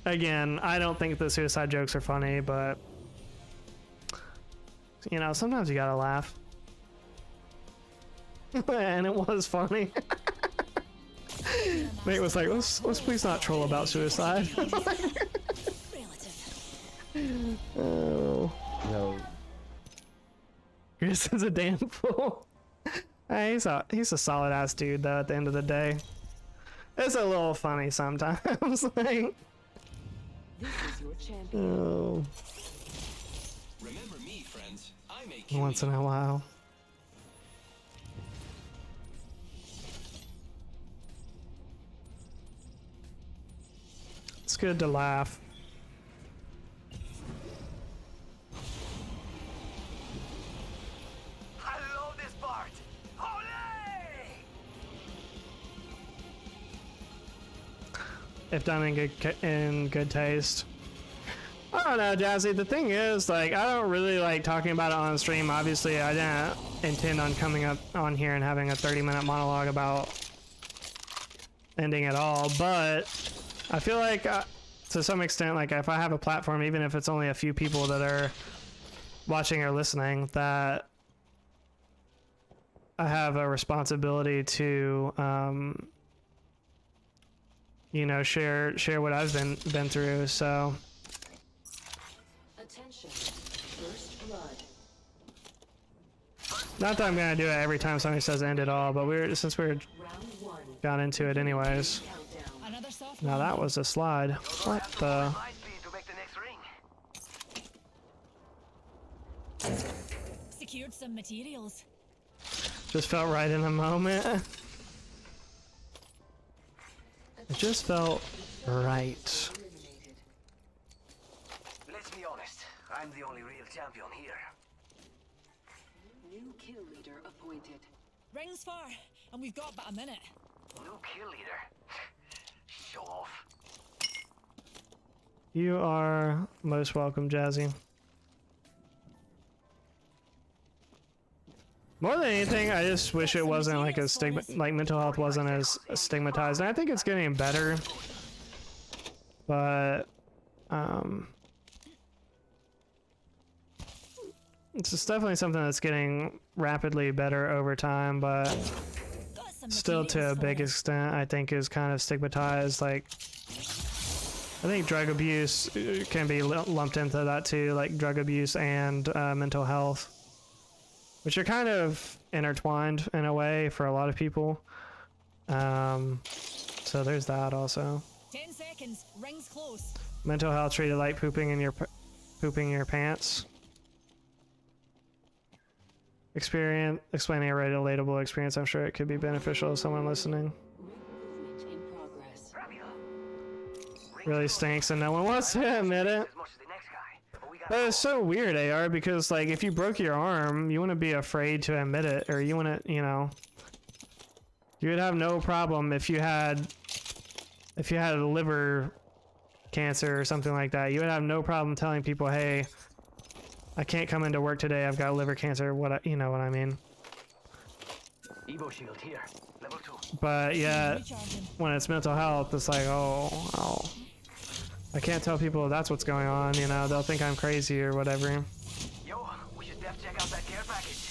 Again, I don't think the suicide jokes are funny, but you know, sometimes you gotta laugh. And it was funny. Nate was like, let's please not troll about suicide. Oh. No. Chris is a damn fool. Hey, he's a solid ass dude though at the end of the day. It's a little funny sometimes. Like, oh. Remember me, friends. I make Once in a while. It's good to laugh. I love this part. Olé! If done in good taste. I don't know, Jazzy. The thing is, like, I don't really like talking about it on stream. Obviously, I didn't intend on coming up on here and having a 30-minute monologue about ending it all, but I feel like to some extent, like if I have a platform, even if it's only a few people that are watching or listening, that I have a responsibility to you know, share what I've been through. So Attention. First blood. not that I'm gonna do it every time somebody says end it all, but since we're Round 1. got into it anyways. Countdown. Another soft Now that was a slide. What the? My speed to make the next ring. secured some materials. Just felt right in the moment. It just felt right. Eliminated. Let's be honest. I'm the only real champion here. New kill leader appointed. Rings far, and we've got but a minute. New kill leader. Show off. You are most welcome, Jazzy. More than anything, I just wish it wasn't like a stigma, like mental health wasn't as stigmatized. And I think it's getting better, but it's just definitely something that's getting rapidly better over time, but Got some still to a materials for big you. extent, I think is kind of stigmatized. Like, I think drug abuse can be lumped into that too, like drug abuse and mental health, which are kind of intertwined in a way for a lot of people. So there's that also. 10 seconds. Rings close. Mental health treated like pooping in your pants. Explaining a relatable experience. I'm sure it could be beneficial to someone listening. Movement in progress. Really stinks and no one wants to admit it. As much as the next guy. But we got But it's so weird, AR, because like if you broke your arm, you wouldn't be afraid to admit it, or you wouldn't, you know, you would have no problem if you had liver cancer or something like that. You would have no problem telling people, hey, I can't come into work today, I've got liver cancer. You know what I mean? Evo shield here. Level 2. But yet, Recharging. when it's mental health, it's like, oh, I can't tell people that's what's going on, you know, they'll think I'm crazy or whatever. Yo, we should def check out that care package.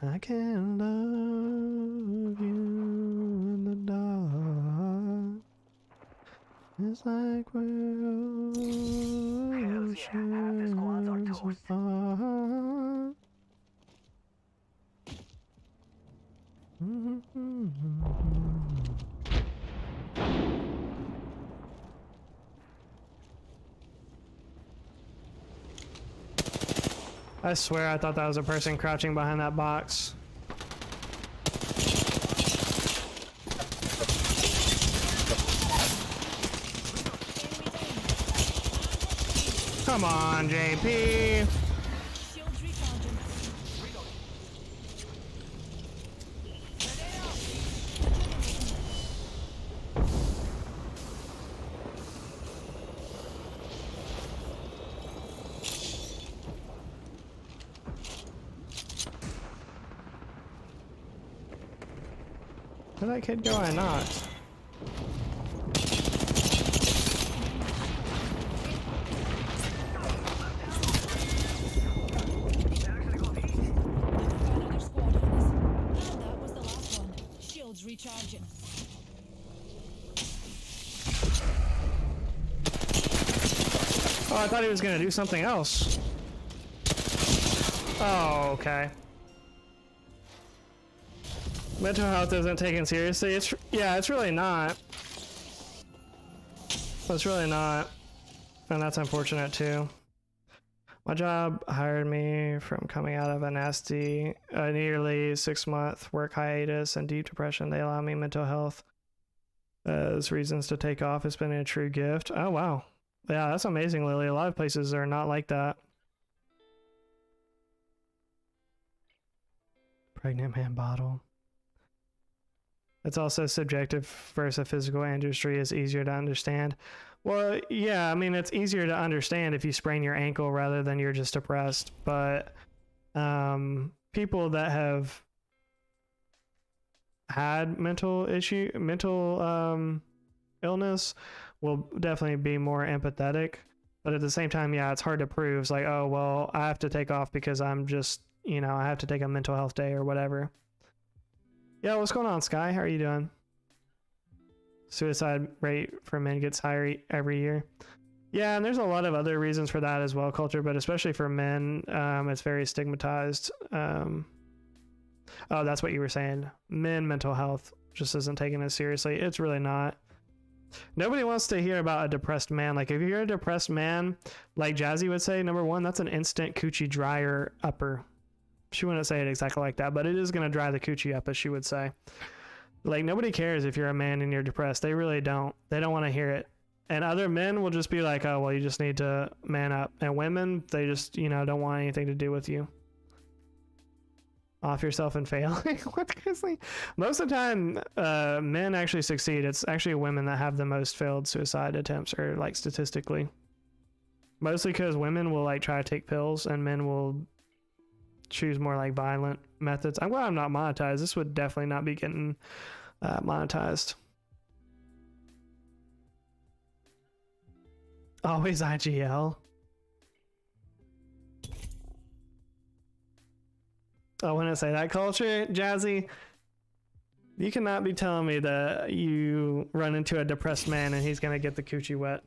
I can love you in the dark. It's like we're Hells yeah, half the squads are oceans toast. apart. I swear I thought that was a person crouching behind that box. Come on, JP. Shields recharging. Where'd that kid go? I not. Another squad on us. And that was the last one. Shields recharging. Oh, I thought he was gonna do something else. Oh, okay. Mental health isn't taken seriously. It's really not. It's really not. And that's unfortunate too. My job hired me from coming out of a nasty, nearly 6-month work hiatus and deep depression. They allow me mental health as reasons to take off. It's been a true gift. Oh, wow. Yeah, that's amazing, Lily. A lot of places are not like that. Pregnant man bottle. It's also subjective versus a physical injury is easier to understand. Well, yeah, I mean, it's easier to understand if you sprain your ankle rather than you're just depressed. But people that have had mental illness will definitely be more empathetic. But at the same time, yeah, it's hard to prove. It's like, oh, well, I have to take off because I'm just, you know, I have to take a mental health day or whatever. Yeah, what's going on, Sky? How are you doing? Suicide rate for men gets higher every year. Yeah, and there's a lot of other reasons for that as well, culture, but especially for men, it's very stigmatized. Oh, that's what you were saying. Men mental health just isn't taken as seriously. It's really not. Nobody wants to hear about a depressed man. Like, if you're a depressed man, like Jazzy would say, number one, that's an instant coochie dryer upper. She wouldn't say it exactly like that, but it is going to dry the coochie up, as she would say. Like, nobody cares if you're a man and you're depressed. They really don't. They don't want to hear it. And other men will just be like, oh, well, you just need to man up. And women, they just, you know, don't want anything to do with you. Off yourself and failing. What crazy? Most of the time, men actually succeed. It's actually women that have the most failed suicide attempts, or like statistically. Mostly because women will like try to take pills and men will choose more like violent methods. I'm glad I'm not monetized. This would definitely not be getting monetized. Always IGL. I wouldn't say that culture, Jazzy. You cannot be telling me that you run into a depressed man and he's gonna get the coochie wet.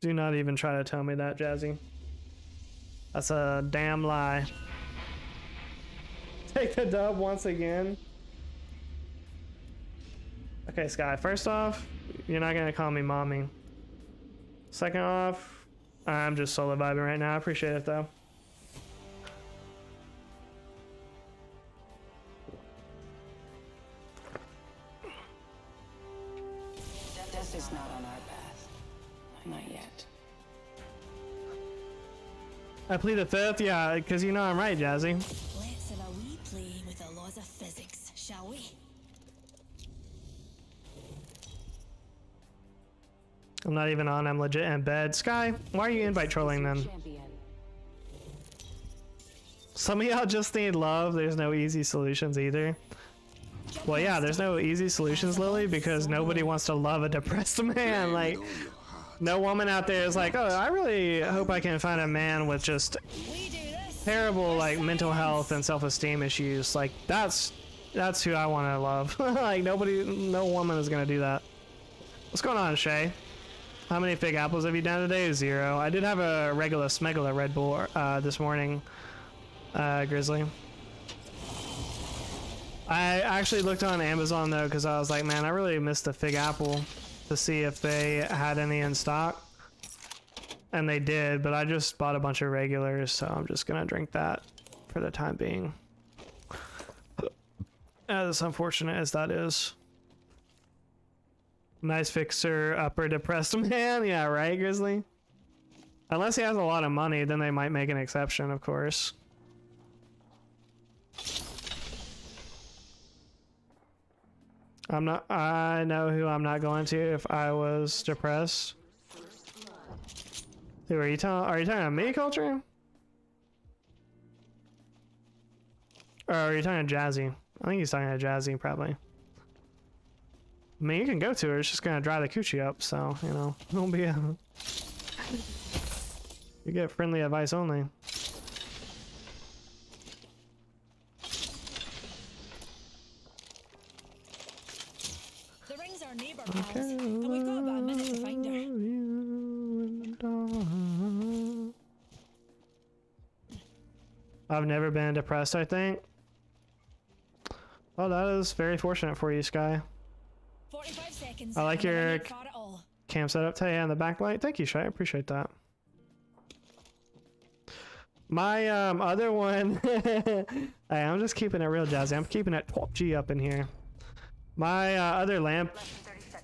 Do not even try to tell me that, Jazzy. That's a damn lie. Take the dub once again. Okay, Sky, first off, you're not gonna call me mommy. Second off, I'm just solo vibing right now. I appreciate it though. Death is not on our path. Not yet. I plead the fifth, yeah, because you know I'm right, Jazzy. Let's have a wee play with the laws of physics, shall we? I'm not even on. I'm legit in bed. Sky, why are you invite trolling then? Some of y'all just need love. There's no easy solutions either. Well, yeah, there's no easy solutions, Lily, because nobody wants to love a depressed man. Like, no woman out there is like, oh, I really hope I can find a man with just terrible, like, mental health and self-esteem issues. Like, that's who I want to love. Like, no woman is going to do that. What's going on, Shay? How many fig apples have you done today? 0. I did have a regular smegula Red Bull this morning, Grizzly. I actually looked on Amazon though, because I was like, man, I really missed the fig apple to see if they had any in stock. And they did, but I just bought a bunch of regulars, so I'm just gonna drink that for the time being. As unfortunate as that is. Nice fixer, upper depressed man. Yeah, right, Grizzly? Unless he has a lot of money, then they might make an exception, of course. I know who I'm not going to if I was depressed. Who are you talking? Are you talking about me, Culture? Or are you talking to Jazzy? I think he's talking to Jazzy, probably. I mean, you can go to her. It's just gonna dry the coochie up, so you know, it won't be a. You get friendly advice only. The ring's our neighbour, pals, and we've got about a minute to find her. I've never been depressed, I think. Well, that is very fortunate for you, Sky. 45 seconds. I like and then your we ain't far at all. camp setup today and the backlight. Thank you, Shay. I appreciate that. My other one, hey, I'm just keeping it real, Jazzy. I'm keeping it top G up in here. My other lamp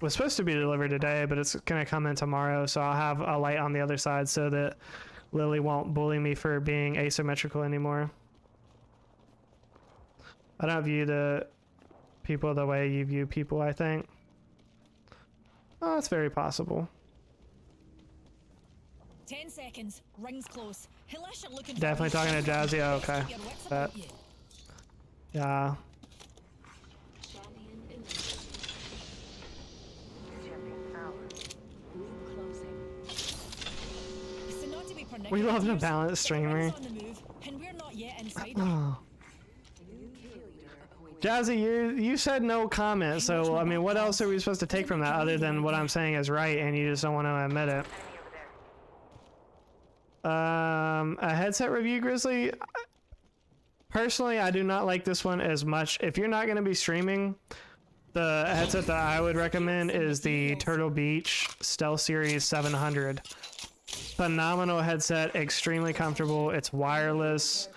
was supposed to be delivered today, but it's gonna come in tomorrow, so I'll have a light on the other side so that Lily won't bully me for being asymmetrical anymore. I don't view the people the way you view people, I think. Oh, that's very possible. 10 seconds. Ring's close. Unless you're looking Definitely for talking to Jazzy. Oh, okay. Your wits That. about you. Yeah. So not to be We love a pernickety, balanced but the ring's streamer. on the move, and we're not yet inside. Oh. Jazzy, you said no comment, so I mean, what else are we supposed to take from that other than what I'm saying is right, and you just don't want to admit it? A headset review, Grizzly. Personally, I do not like this one as much. If you're not going to be streaming, the headset that I would recommend is the Turtle Beach Stealth Series 700. Phenomenal headset, extremely comfortable. It's wireless.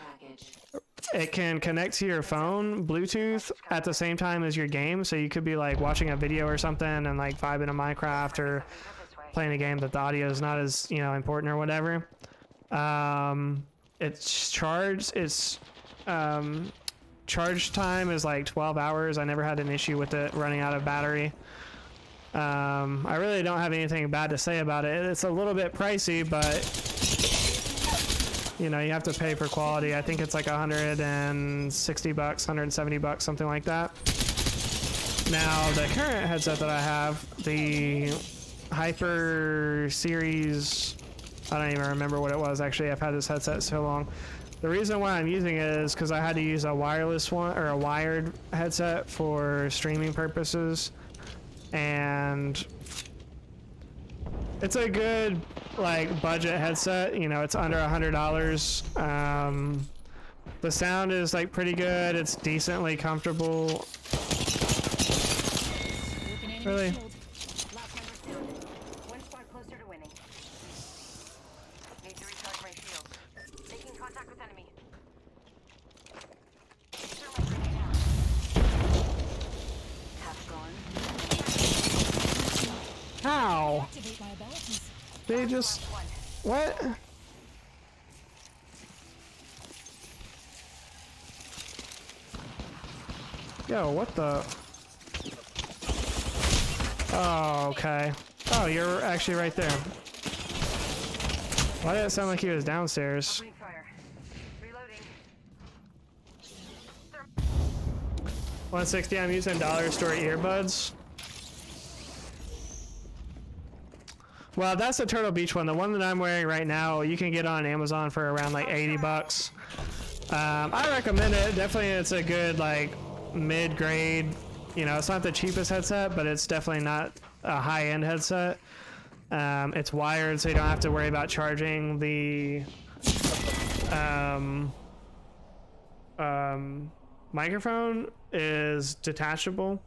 It can connect to your phone Bluetooth at the same time as your game, so you could be like watching a video or something and like vibing to Minecraft or playing a game that the audio is not as, you know, important or whatever. It's charged. It's charge time is like 12 hours. I never had an issue with it running out of battery. I really don't have anything bad to say about it. It's a little bit pricey, but you know, you have to pay for quality. I think it's like $160, $170, something like that. Now, the current headset that I have, the Hyper Series, I don't even remember what it was actually. I've had this headset so long. The reason why I'm using it is because I had to use a wireless one or a wired headset for streaming purposes, and it's a good like budget headset. You know, it's under $100. The sound is like pretty good. It's decently comfortable. Really? One spot closer to winning. Need to recharge my shield. Making contact with enemy. Throw my grenade out. Half gone. How? Activate my abilities. They just... What? Yo, what the... Oh, okay. Oh, you're actually right there. Why did it sound like he was downstairs? Opening fire. Reloading. 160. I'm using dollar store earbuds. Well, that's the Turtle Beach one. The one that I'm wearing right now, you can get on Amazon for around like 80 bucks. I recommend it. Definitely, it's a good like mid-grade. You know, it's not the cheapest headset, but it's definitely not a high-end headset. It's wired, so you don't have to worry about charging the microphone is detachable.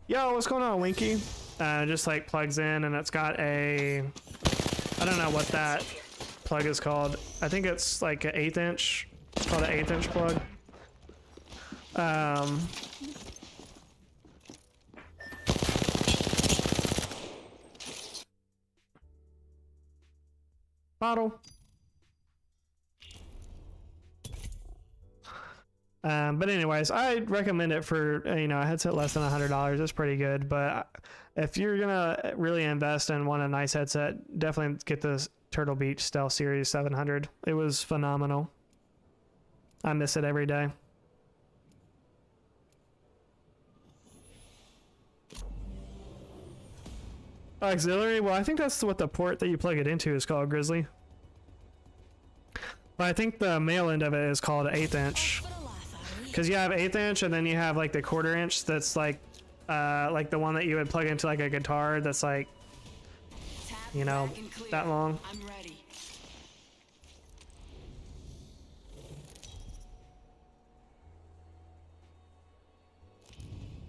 Yo, what's going on, Winky? Just like plugs in, and it's got a, I don't know what that plug is called. I think it's like an 1/8 inch. It's called an 1/8 inch plug. Bottle. But anyways, I recommend it for, you know, a headset less than $100. It's pretty good. But if you're gonna really invest and want a nice headset, definitely get this Turtle Beach Stealth Series 700. It was phenomenal. I miss it every day. Auxiliary? Well, I think that's what the port that you plug it into is called, Grizzly. But I think the male end of it is called an 1/8 inch. Because you have 1/8 inch and then you have like the 1/4 inch that's like the one that you would plug into like a guitar that's like, you know, that long. I'm ready.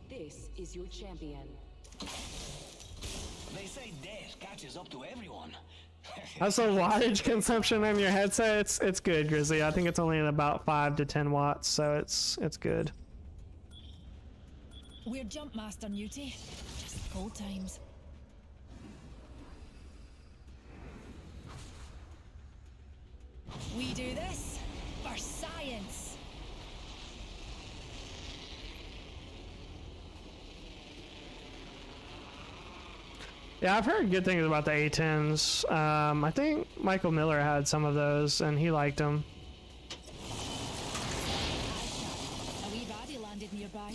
This is your champion. They say death catches up to everyone. How's the wattage consumption on your headset? It's good, Grizzly. I think it's only at about 5 to 10 watts, so it's good. We're Jump Master Newty. Just old times. We do this for science. Yeah, I've heard good things about the A10s. I think Michael Miller had some of those, and he liked them. A wee baddie landed nearby.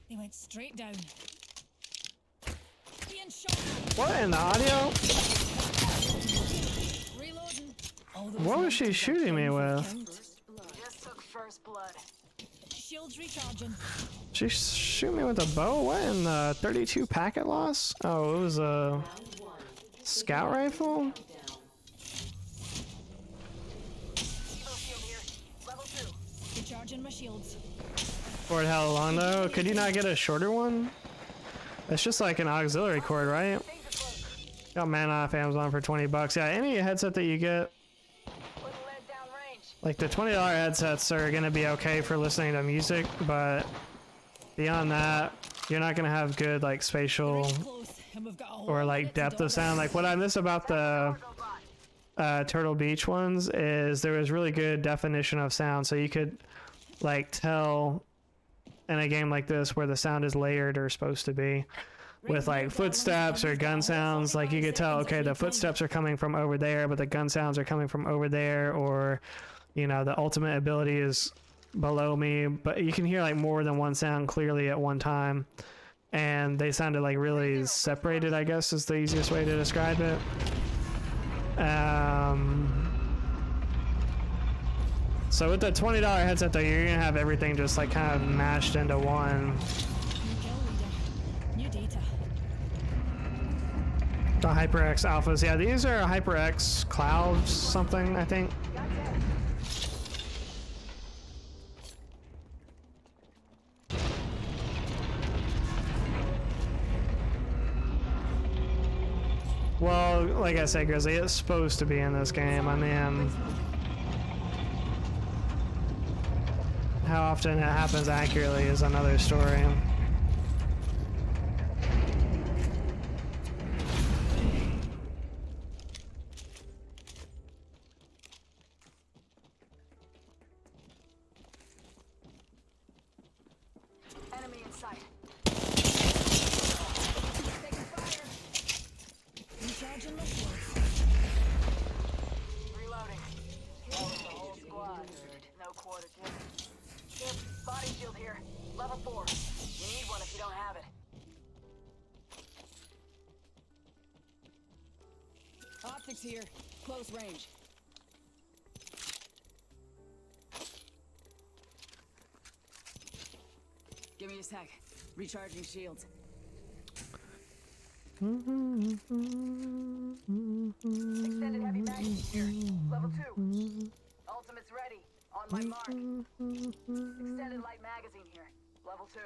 They went straight down. Being shot. What in the audio? Reloading. All those What was she monsters are shooting me in for the with? count. Just took first blood. Shields recharging. She shoot me with a bow? What in the 32 packet loss? Oh, it was a scout rifle? Evo shield here. Level 2. Recharging my shields. Cord how long though? Could you not get a shorter one? It's just like an auxiliary cord, right? Got man off Amazon for 20 bucks. Yeah, any headset that you get, Put lead down range. like the $20 headsets are gonna be okay for listening to music, but beyond that, you're not gonna have good like spatial Close, and we've got a whole or lot like to depth do. of sound. Like what I miss about the Turtle Beach ones is there was really good definition of sound, so you could like tell in a game like this where the sound is layered or supposed to be. With like footsteps or gun sounds, like you could tell, okay, the footsteps are coming from over there, but the gun sounds are coming from over there, or, you know, the ultimate ability is below me, but you can hear like more than one sound clearly at one time. And they sounded like really separated, I guess is the easiest way to describe it. So with the $20 headset though, you're gonna have everything just like kind of mashed into one. New data. The HyperX Alphas, yeah, these are HyperX Clouds something, I think. Well, like I said, Grizzly, it's supposed to be in this game. I mean, how often it happens accurately is another story. Enemy in sight. Taking fire. Recharging my shields. Reloading. That was the whole squad. No quarter kill. Yep, body shield here. Level 4. You need one if you don't have it. Optics here. Close range. Give me a sec. Recharging shields. Extended heavy magazine here. Level 2. Ultimate's ready. On my mark. Extended light magazine here. Level 2.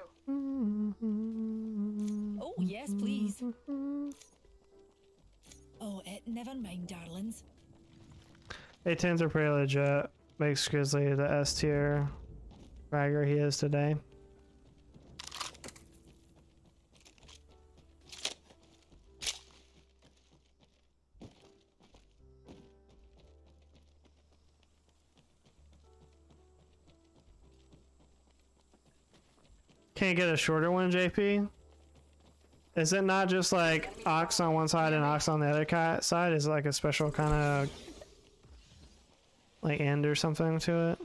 Oh, yes, please. Oh, never mind, darlings. A10s are pretty legit. Makes Grizzly the S tier fragger he is today. Can't get a shorter one, JP? Is it not just like ox on one side and ox on the other side? Is it like a special kind of like end or something to it?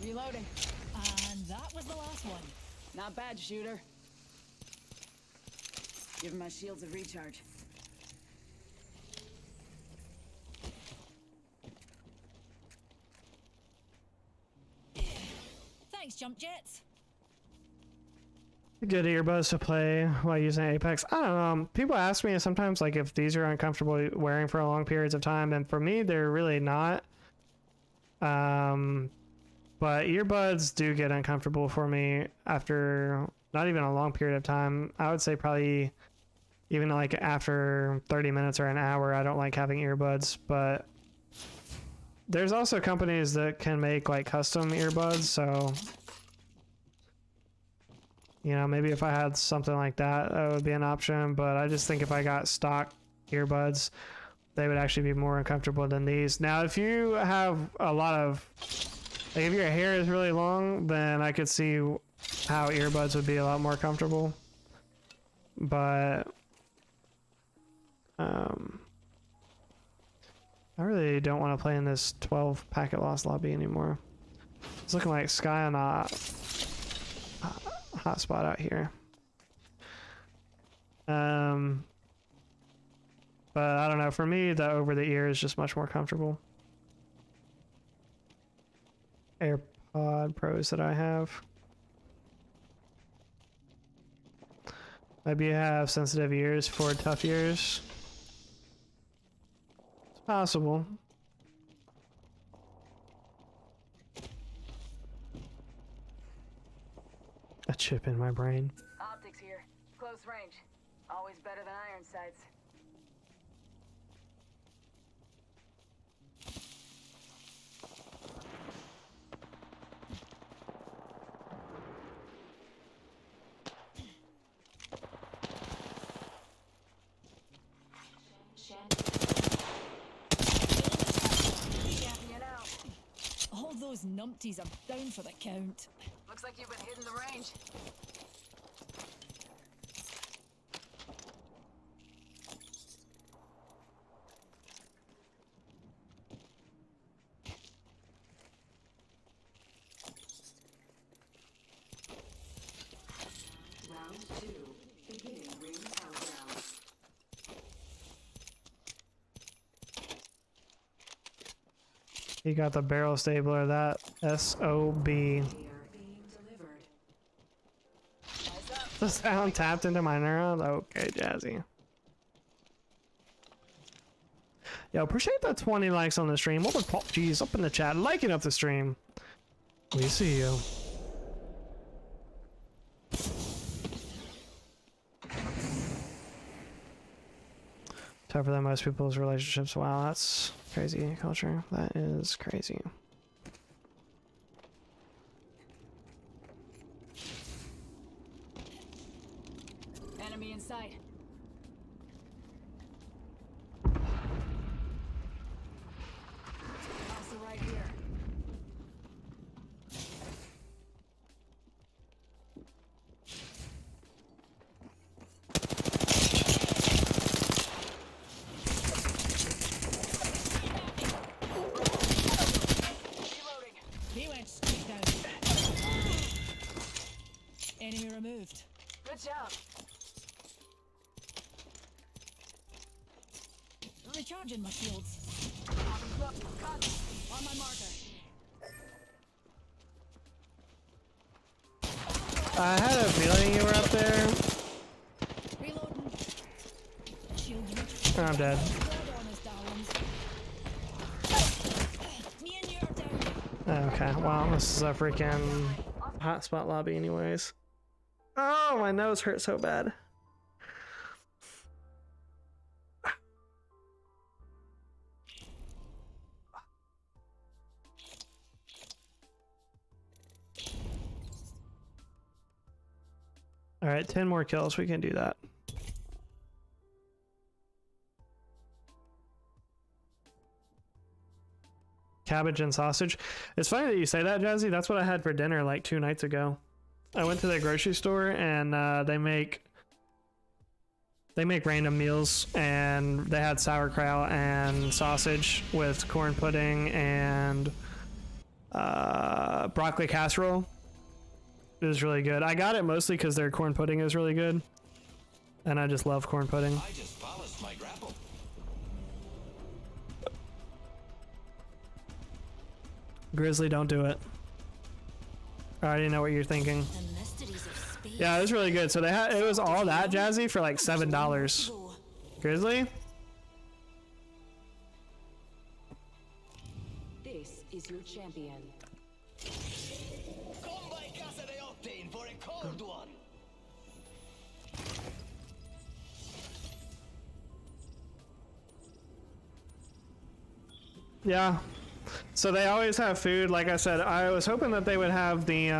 Reloading. And that was the last one. Not bad, shooter. Giving my shields a recharge. Thanks, jump jets. Good earbuds to play while using Apex. I don't know. People ask me sometimes like if these are uncomfortable wearing for long periods of time, and for me, they're really not. But earbuds do get uncomfortable for me after not even a long period of time. I would say probably even like after 30 minutes or an hour, I don't like having earbuds. But there's also companies that can make like custom earbuds, so you know, maybe if I had something like that, that would be an option. But I just think if I got stock earbuds, they would actually be more uncomfortable than these. Now, if you have a lot of, like if your hair is really long, then I could see how earbuds would be a lot more comfortable. But I really don't want to play in this 12 packet loss lobby anymore. It's looking like Sky on a hot spot out here. But I don't know, for me the over the ear is just much more comfortable. AirPod Pros that I have. Maybe you have sensitive ears for tough ears. It's possible. A chip in my brain. Optics here. Close range. Always better than iron sights. Champion out. All those numpties are down for the count. Looks like you've been hitting the range. Round 2. Beginning ring countdown. He got the barrel stabler, that SOB. Here being delivered. The sound tapped into my neurons. Okay, Jazzy. Yo, appreciate the 20 likes on the stream. What would Pop G's up in the chat, liking up the stream. We see you. Tougher than most people's relationships. Wow, that's crazy culture. That is crazy. inside. Also right here. He went straight down. Enemy removed. Good job. Recharging my shields. On my marker. I had a feeling you were up there. Reloading. Shields rich. I'm dead. Blood on his darlings. Me and you are down. Okay, well, this is a freaking hotspot lobby anyways. Oh, my nose hurts so bad. All right, 10 more kills. We can do that. Cabbage and sausage. It's funny that you say that, Jazzy. That's what I had for dinner like 2 nights ago. I went to the grocery store and they make random meals, and they had sauerkraut and sausage with corn pudding and broccoli casserole. It was really good. I got it mostly because their corn pudding is really good, and I just love corn pudding. I just polished my grapple. Grizzly, don't do it. I already know what you're thinking. The mysteries of space. Yeah, it was really good. So they had, it was all that, Jazzy, for like $7. Grizzly? This is your champion. Come by Casa de Octane for a cold one. Yeah. So they always have food. Like I said, I was hoping that they would have the,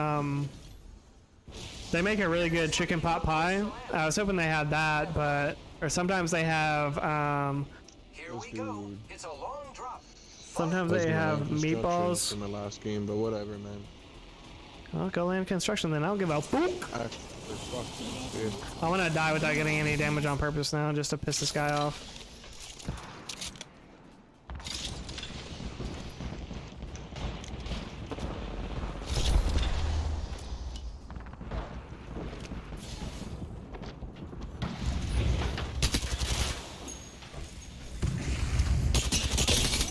they make a really good chicken pot pie. I was hoping they had that, but, or sometimes they have, Here we go. It's a long drop. sometimes they have meatballs. From the last game, but whatever, man. Well, go land construction then. I don't give a fuck. Dude. I want to die without getting any damage on purpose now, just to piss this guy off.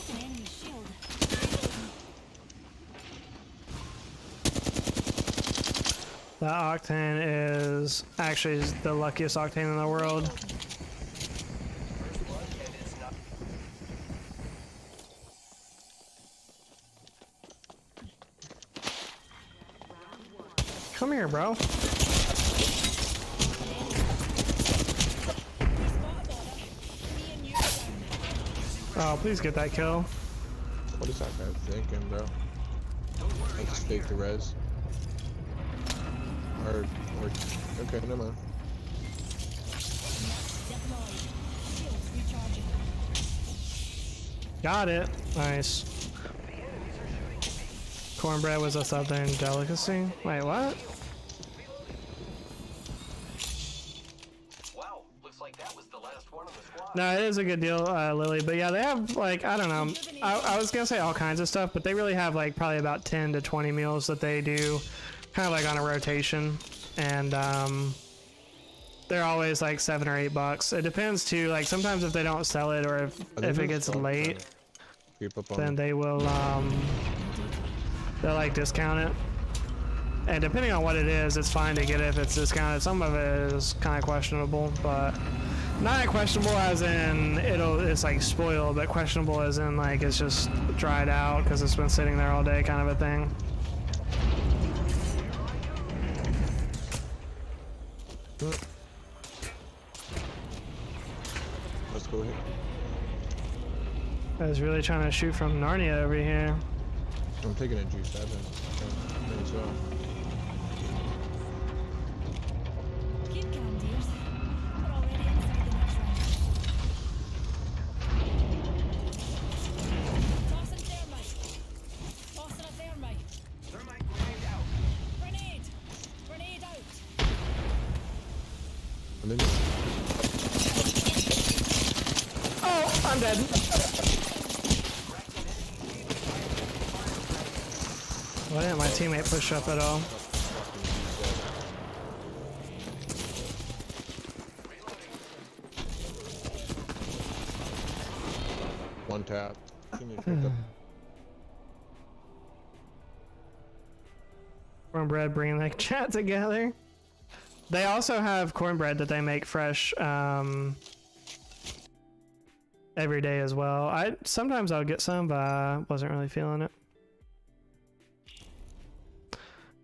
An enemy shield. That octane is actually the luckiest octane in the world. Come here, bro. Oh, please get that kill. What is that guy thinking, bro? I just fake the res. Or, okay, never mind. Deployed. Shields recharging. Got it. Nice. Cornbread was a southern delicacy. Wait, what? Wow, looks like that was the last one of the squad. No, it is a good deal, Lily. But yeah, they have like, I don't know. I was gonna say all kinds of stuff, but they really have like probably about 10 to 20 meals that they do, kind of like on a rotation, and they're always like $7 or $8. It depends too. Like sometimes if they don't sell it or if it gets late, Creep up on then me. they will they'll like discount it. And depending on what it is, it's fine to get it if it's discounted. Some of it is kind of questionable, but not questionable as in it's like spoiled, but questionable as in like it's just dried out because it's been sitting there all day, kind of a thing. Let's go here. I was really trying to shoot from Narnia over here. I'm taking a G7. Okay, as well. Keep calm, dears. We're all I'm dead. Why didn't my teammate push up at all? One tap. Teammate picked up. Cornbread bringing the chat together. They also have cornbread that they make fresh every day as well. Sometimes I'll get some, but I wasn't really feeling it.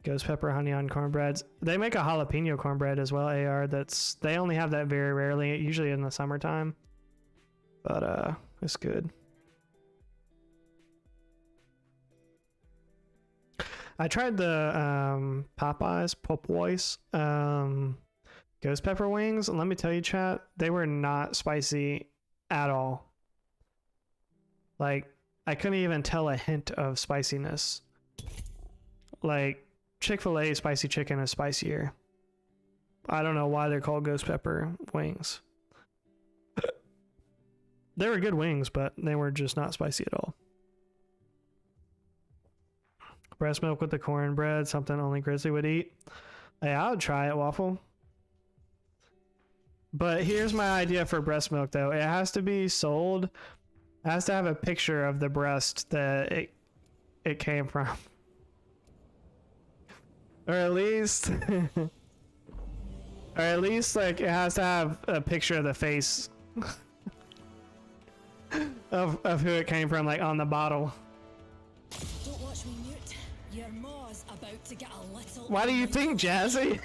Ghost pepper honey on cornbreads. They make a jalapeno cornbread as well, AR. They only have that very rarely, usually in the summertime. But it's good. I tried the Popeyes ghost pepper wings, and let me tell you, chat, they were not spicy at all. Like, I couldn't even tell a hint of spiciness. Like, Chick-fil-A spicy chicken is spicier. I don't know why they're called ghost pepper wings. They were good wings, but they were just not spicy at all. Breast milk with the cornbread, something only Grizzly would eat. Hey, I would try it, Waffle. But here's my idea for breast milk, though. It has to be sold. It has to have a picture of the breast that it came from. Or at least... or at least, like, it has to have a picture of the face of who it came from, like, on the bottle. Don't watch me mute. Your maw's about to get a little... Why do you think, Jazzy?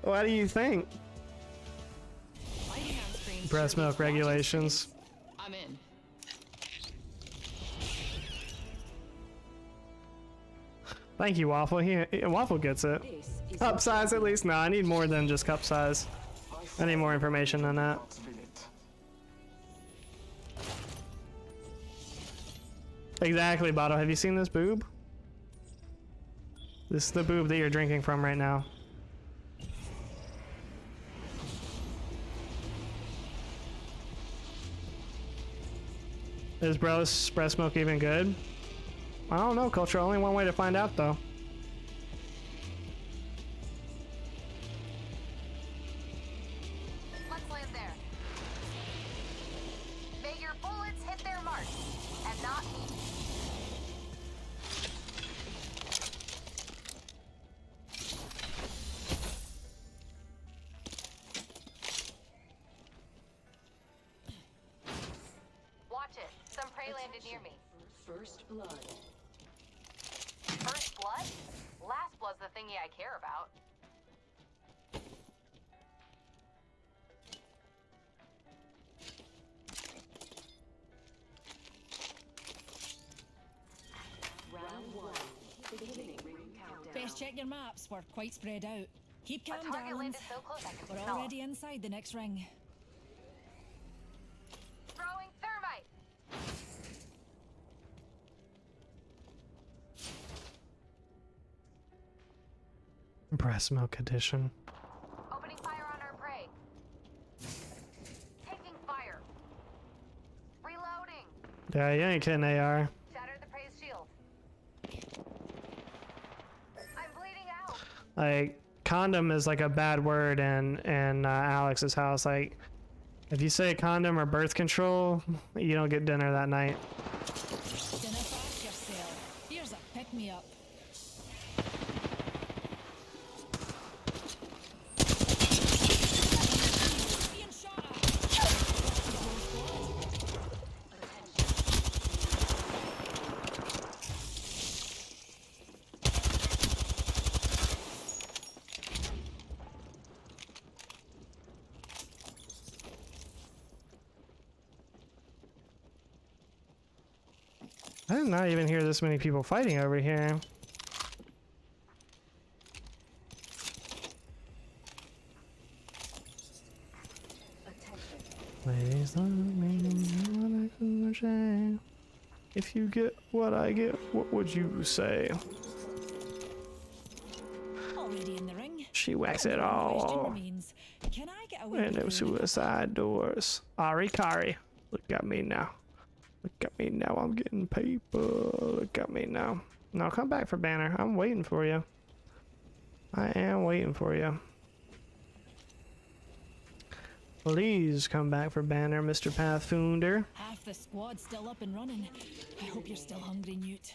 Why do you think? Breast milk regulations. I'm in. Thank you, Waffle. Waffle gets it. Cup size, at least? No, I need more than just cup size. I need more information than that. Exactly, Bottle. Have you seen this boob? This is the boob that you're drinking from right now. Is breast milk even good? I don't know, Culture. Only one way to find out, though. Let's land there. May your bullets hit their mark, and not me. Watch it. Some prey landed near me. First blood. First blood? Last blood's the thingy I care about. Round one. Beginning ring countdown. Best check your maps. We're quite spread out. Keep calm, Target darlings. landed so close I can We're smell 'em. already inside the next ring. Throwing thermite. Breast milk edition. Opening fire on our prey. Taking fire. Reloading. Yeah, you ain't kidding, AR. Shatter the prey's shield. I'm bleeding out. Like, condom is like a bad word in Alex's house. Like, if you say condom or birth control, you don't get dinner that night. Dinner fast yourself. Here's a pick-me-up. Being shot at. I did not even hear this many people fighting over here. Ladies, if you get what I get, what would you say? Already in the ring. She whacks The it question all. remains, can I get away And no with it? suicide doors. Ari Kari. Look at me now. Look at me now. I'm getting paper. Look at me now. No, come back for banner. I'm waiting for you. I am waiting for you. Please come back for banner, Mr. Pathfinder. Half the squad's still up and running. I hope you're still hungry, Newt.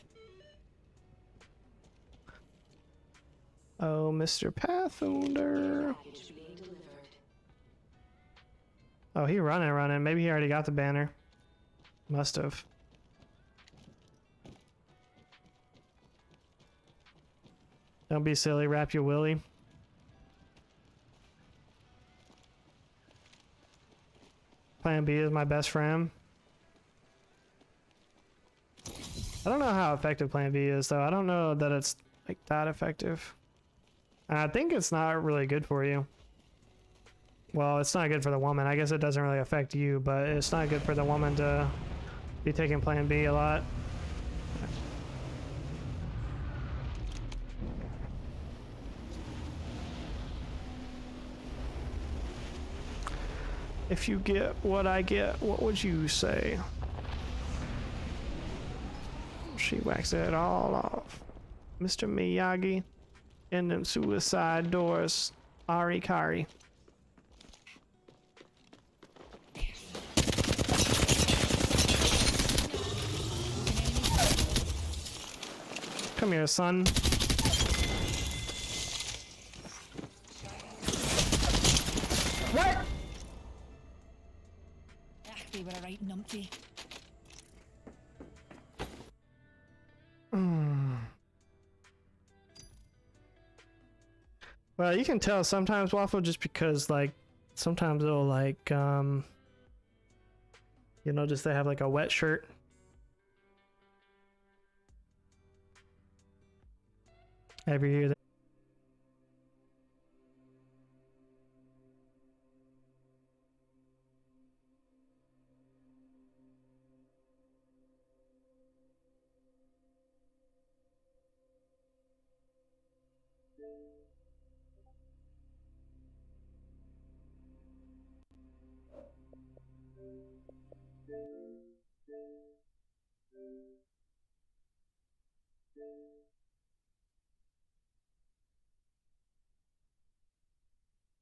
Oh, Mr. Pathfinder. Oh, he running. Maybe he already got the banner. Must have. Don't be silly, wrap your willy. Plan B is my best friend. I don't know how effective Plan B is, though. I don't know that it's like that effective. I think it's not really good for you. Well, it's not good for the woman. I guess it doesn't really affect you, but it's not good for the woman to be taking Plan B a lot. If you get what I get, what would you say? She whacks it all off. Mr. Miyagi in them suicide doors. Ari Kari. Come here, son. What? They were a right numpty. Well, you can tell sometimes, Waffle, just because, like, sometimes it'll, like, you know, just they have, like, a wet shirt. Every year.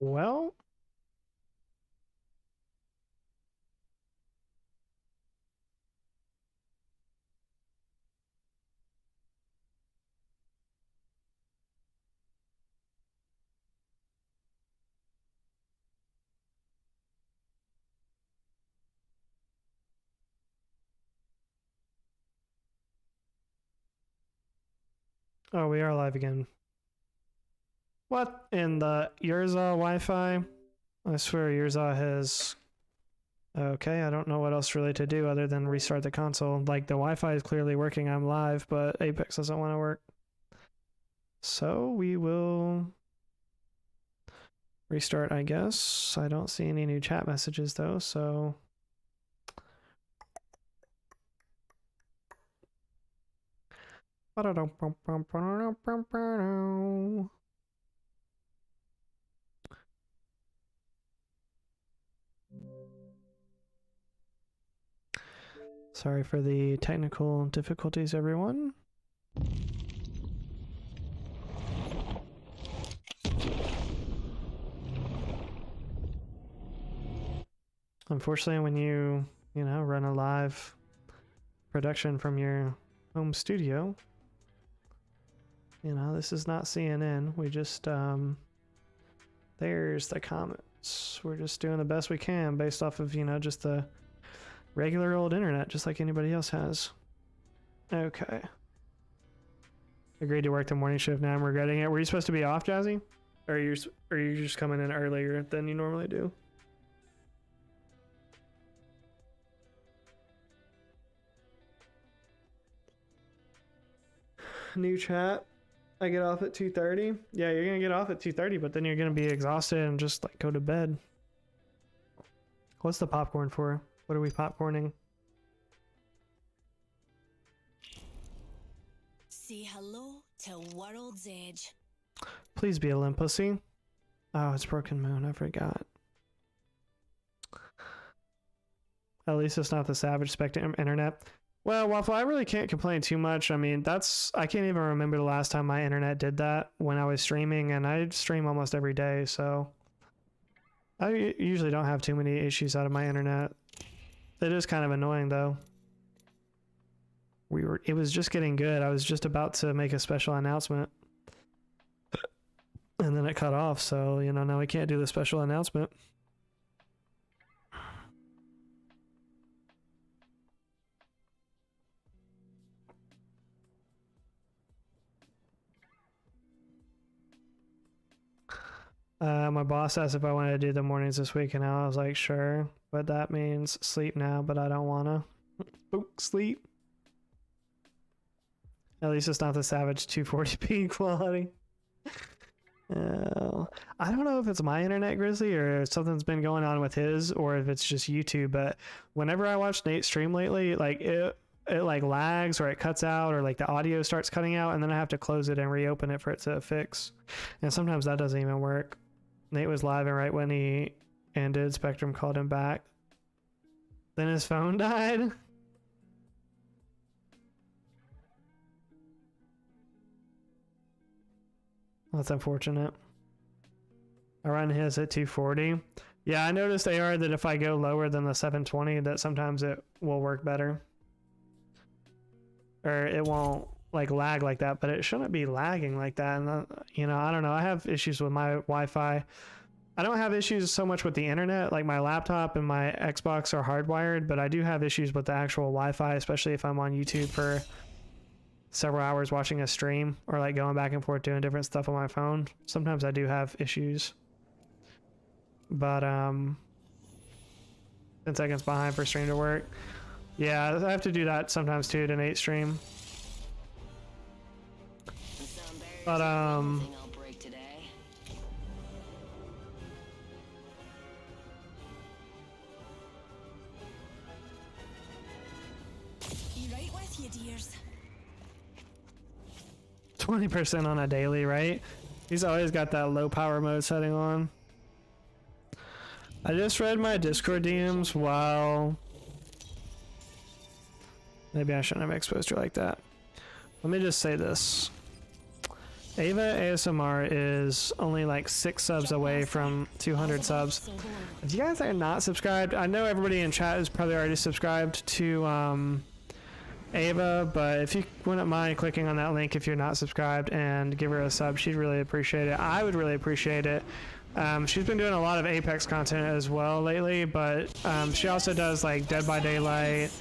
Well, oh, we are live again. What in the Yurza Wi-Fi? I swear Yurza has... Okay, I don't know what else really to do other than restart the console. Like, the Wi-Fi is clearly working, I'm live, but Apex doesn't want to work. So we will restart, I guess. I don't see any new chat messages though, so... Sorry for the technical difficulties, everyone. Unfortunately, when you know, run a live production from your home studio, you know, this is not CNN. We just, there's the comments. We're just doing the best we can based off of, you know, just the regular old internet, just like anybody else has. Okay. Agreed to work the morning shift. Now I'm regretting it. Were you supposed to be off, Jazzy? Or are you just coming in earlier than you normally do? New chat. I get off at 2:30. Yeah, you're gonna get off at 2:30, but then you're gonna be exhausted and just like go to bed. What's the popcorn for? What are we popcorning? Say hello to World's Edge. Please be a limp pussy. Oh, it's Broken Moon. I forgot. At least it's not the savage spectrum internet. Well, Waffle, I really can't complain too much. I mean, I can't even remember the last time my internet did that when I was streaming, and I stream almost every day, so I usually don't have too many issues out of my internet. It is kind of annoying though. It was just getting good. I was just about to make a special announcement. And then it cut off, so you know, now we can't do the special announcement. My boss asked if I wanted to do the mornings this week, and I was like, sure, but that means sleep now, but I don't wanna. Sleep. At least it's not the savage 240p quality. I don't know if it's my internet, Grizzly, or something's been going on with his, or if it's just YouTube, but whenever I watch Nate stream lately, like it like lags, or it cuts out, or like the audio starts cutting out, and then I have to close it and reopen it for it to fix. And sometimes that doesn't even work. Nate was live, and right when he ended, Spectrum called him back. Then his phone died. That's unfortunate. I run his at 240. Yeah, I noticed AR that if I go lower than the 720, that sometimes it will work better. Or it won't like lag like that, but it shouldn't be lagging like that. And you know, I don't know. I have issues with my Wi-Fi. I don't have issues so much with the internet. Like my laptop and my Xbox are hardwired, but I do have issues with the actual Wi-Fi, especially if I'm on YouTube for several hours watching a stream, or like going back and forth doing different stuff on my phone. Sometimes I do have issues, but 10 seconds behind for stream to work. Yeah, I have to do that sometimes too to Nate stream. But Be right with you, dears. 20% on a daily, right? He's always got that low power mode setting on. I just read my Discord DMs while... Maybe I shouldn't have exposed her like that. Let me just say this. Ava ASMR is only like 6 subs away from 200 subs. If you guys are not subscribed, I know everybody in chat is probably already subscribed to Ava, but if you wouldn't mind clicking on that link if you're not subscribed and give her a sub, she'd really appreciate it. I would really appreciate it. She's been doing a lot of Apex content as well lately, but she also does like Dead by Daylight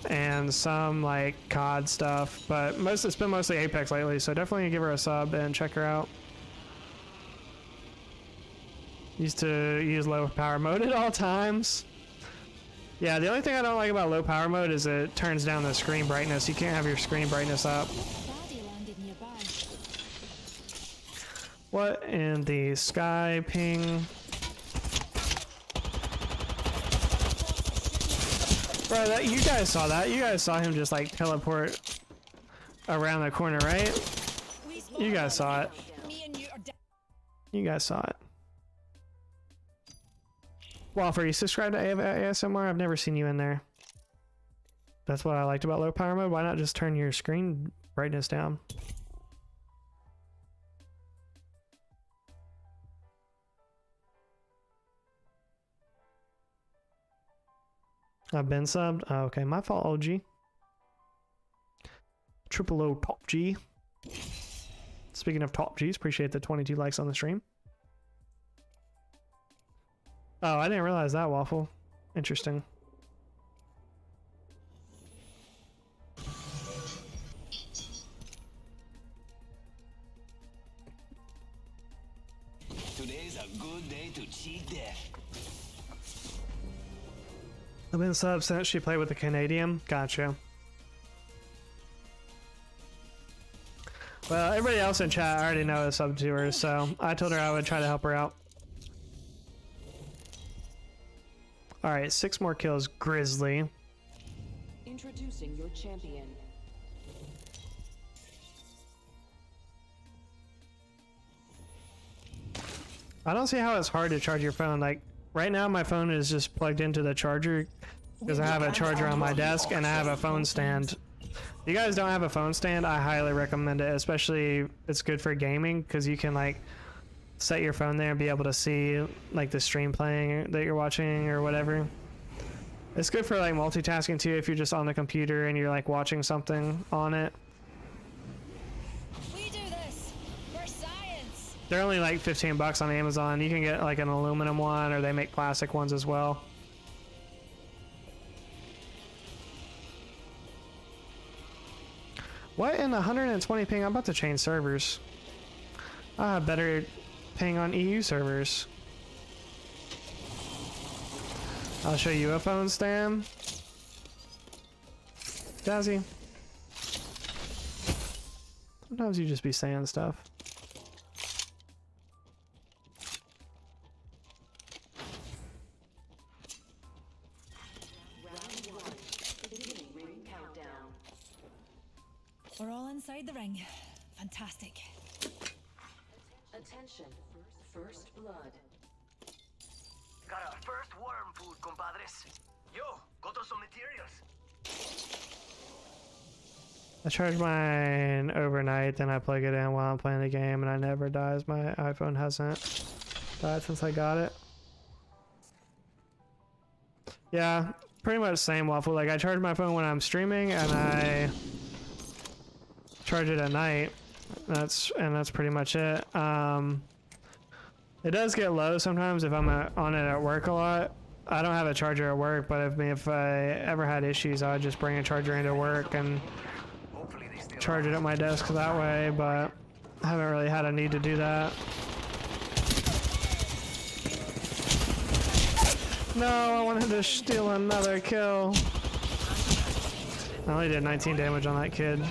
and some like COD stuff, but it's been mostly Apex lately, so definitely give her a sub and check her out. Used to use low power mode at all times. Yeah, the only thing I don't like about low power mode is it turns down the screen brightness. You can't have your screen brightness up. What in the sky, ping? Bro, you guys saw that. You guys saw him just like teleport around the corner, right? You guys saw it. You guys saw it. Waffle, are you subscribed to ASMR? I've never seen you in there. That's what I liked about low power mode. Why not just turn your screen brightness down? I've been subbed? Oh, okay, my fault, OG. Triple O Top G. Speaking of Top Gs, appreciate the 22 likes on the stream. Oh, I didn't realize that, Waffle. Interesting. Today's a good day to cheat death. I've been subbed since she played with the Canadian. Gotcha. Well, everybody else in chat I already know is sub to her, so I told her I would try to help her out. Alright, 6 more kills, Grizzly. Introducing your champion. I don't see how it's hard to charge your phone. Like, right now my phone is just plugged into the charger because I have a charger on my desk and I have a phone stand. If you guys don't have a phone stand, I highly recommend it, especially it's good for gaming because you can like set your phone there and be able to see like the stream playing that you're watching or whatever. It's good for like multitasking too if you're just on the computer and you're like watching something on it. We do this for science. They're only like 15 bucks on Amazon. You can get like an aluminum one or they make plastic ones as well. What in the 120 ping? I'm about to change servers. I have better ping on EU servers. I'll show you a phone stand. Jazzy. Sometimes you just be saying stuff. We're all inside the ring. Fantastic. Attention. First blood. Got our first worm food, compadres. Yo, got us some materials. I charge mine overnight, then I plug it in while I'm playing the game, and I never dies. My iPhone hasn't died since I got it. Yeah, pretty much same waffle. Like I charge my phone when I'm streaming, and I charge it at night. That's pretty much it. It does get low sometimes if I'm on it at work a lot. I don't have a charger at work, but if I ever had issues, I would just bring a charger into work and charge it at my desk that way, but I haven't really had a need to do that. No, I wanted to steal another kill. I only did 19 damage on that kid.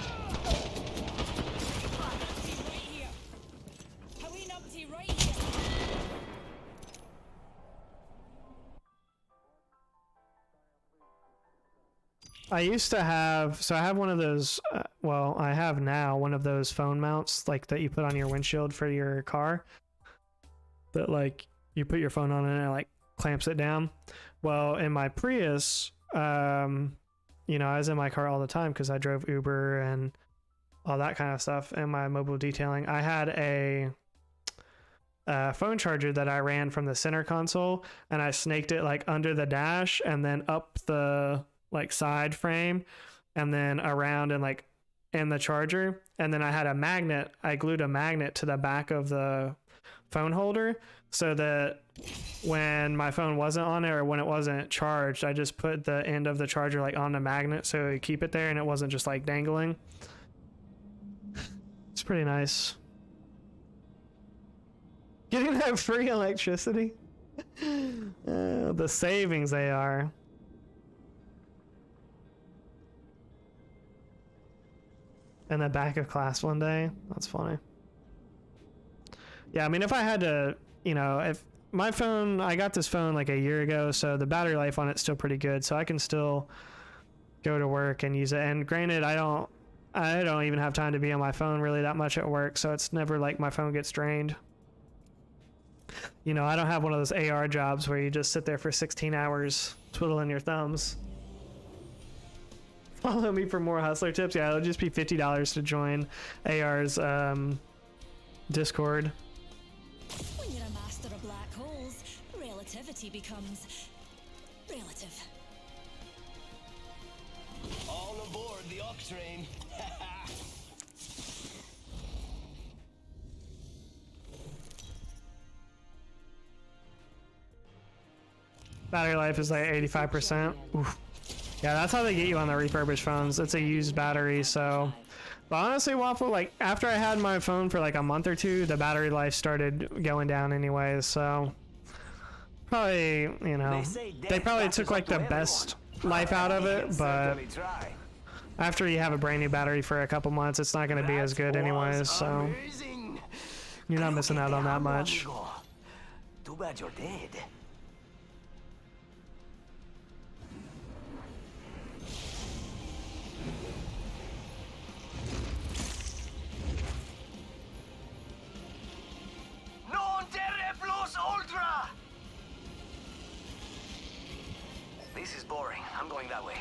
I used to have, so I have one of those, well, I have now one of those phone mounts, like that you put on your windshield for your car, that like you put your phone on and it like clamps it down. Well, in my Prius, you know, I was in my car all the time because I drove Uber and all that kind of stuff and my mobile detailing. I had a phone charger that I ran from the center console and I snaked it like under the dash and then up the like side frame and then around and like in the charger, and then I had a magnet. I glued a magnet to the back of the phone holder so that when my phone wasn't on it or when it wasn't charged, I just put the end of the charger like on the magnet so it would keep it there and it wasn't just like dangling. It's pretty nice. Getting that free electricity. The savings they are. In the back of class one day. That's funny. Yeah, I mean, if I had to, you know, if my phone, I got this phone like a year ago, so the battery life on it's still pretty good, so I can still go to work and use it. And granted, I don't even have time to be on my phone really that much at work, so it's never like my phone gets drained. You know, I don't have one of those AR jobs where you just sit there for 16 hours twiddling your thumbs. Follow me for more hustler tips. Yeah, it'll just be $50 to join AR's Discord. When you're a master of black holes, relativity becomes relative. All aboard the Ox train. Battery life is like 85%. Oof. Yeah, that's how they get you on the refurbished phones. It's a used battery, so. But honestly, Waffle, like after I had my phone for like a month or two, the battery life started going down anyways, so probably, you know, they probably took like the best life out of it, but after you have a brand new battery for a couple months, it's not going to be as good anyways, so you're not missing out on that much. Too bad you're dead. going that way.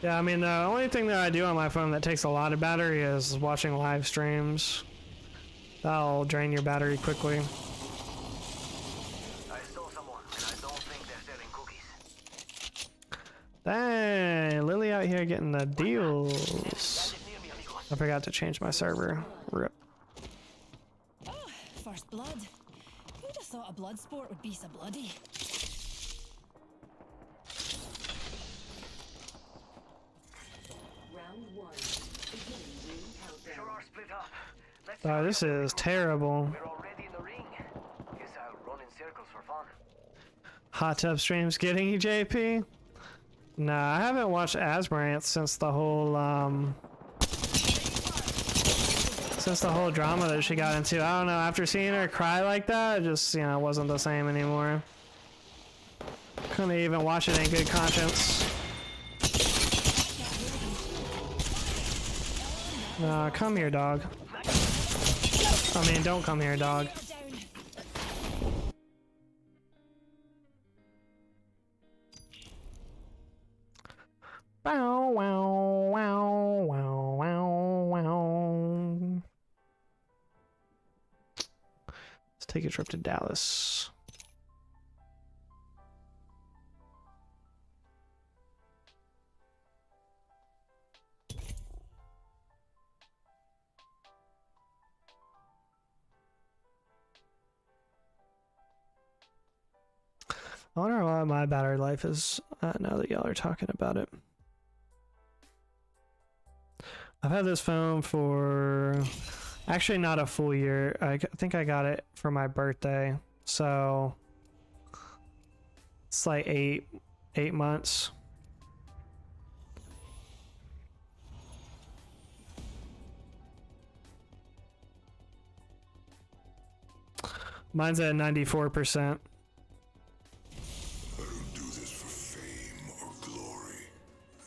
Yeah, I mean, the only thing that I do on my phone that takes a lot of battery is watching live streams. That'll drain your battery quickly. I saw someone, and I don't think they're selling cookies. Dang, Lily out here getting the deals. I forgot to change my server. Rip. Oh, first blood. Who'd have thought a blood sport would be so bloody? Round 1. Beginning ring countdown. Sure are split up. Let's Oh, this is terrible. We're already in the ring. Guess I'll run in circles for fun. Hot tub streams getting you, JP? Nah, I haven't watched Asmaranthe since the whole drama that she got into. I don't know, after seeing her cry like that, it just, you know, wasn't the same anymore. Couldn't even watch it in good conscience. Nah, come here, dog. I mean, don't come here, dog. Wow, wow, wow, wow, wow, wow. Let's take a trip to Dallas. I wonder what my battery life is now that y'all are talking about it. I've had this phone for actually not a full year. I think I got it for my birthday, so it's like eight months. Mine's at 94%. I don't do this for fame or glory.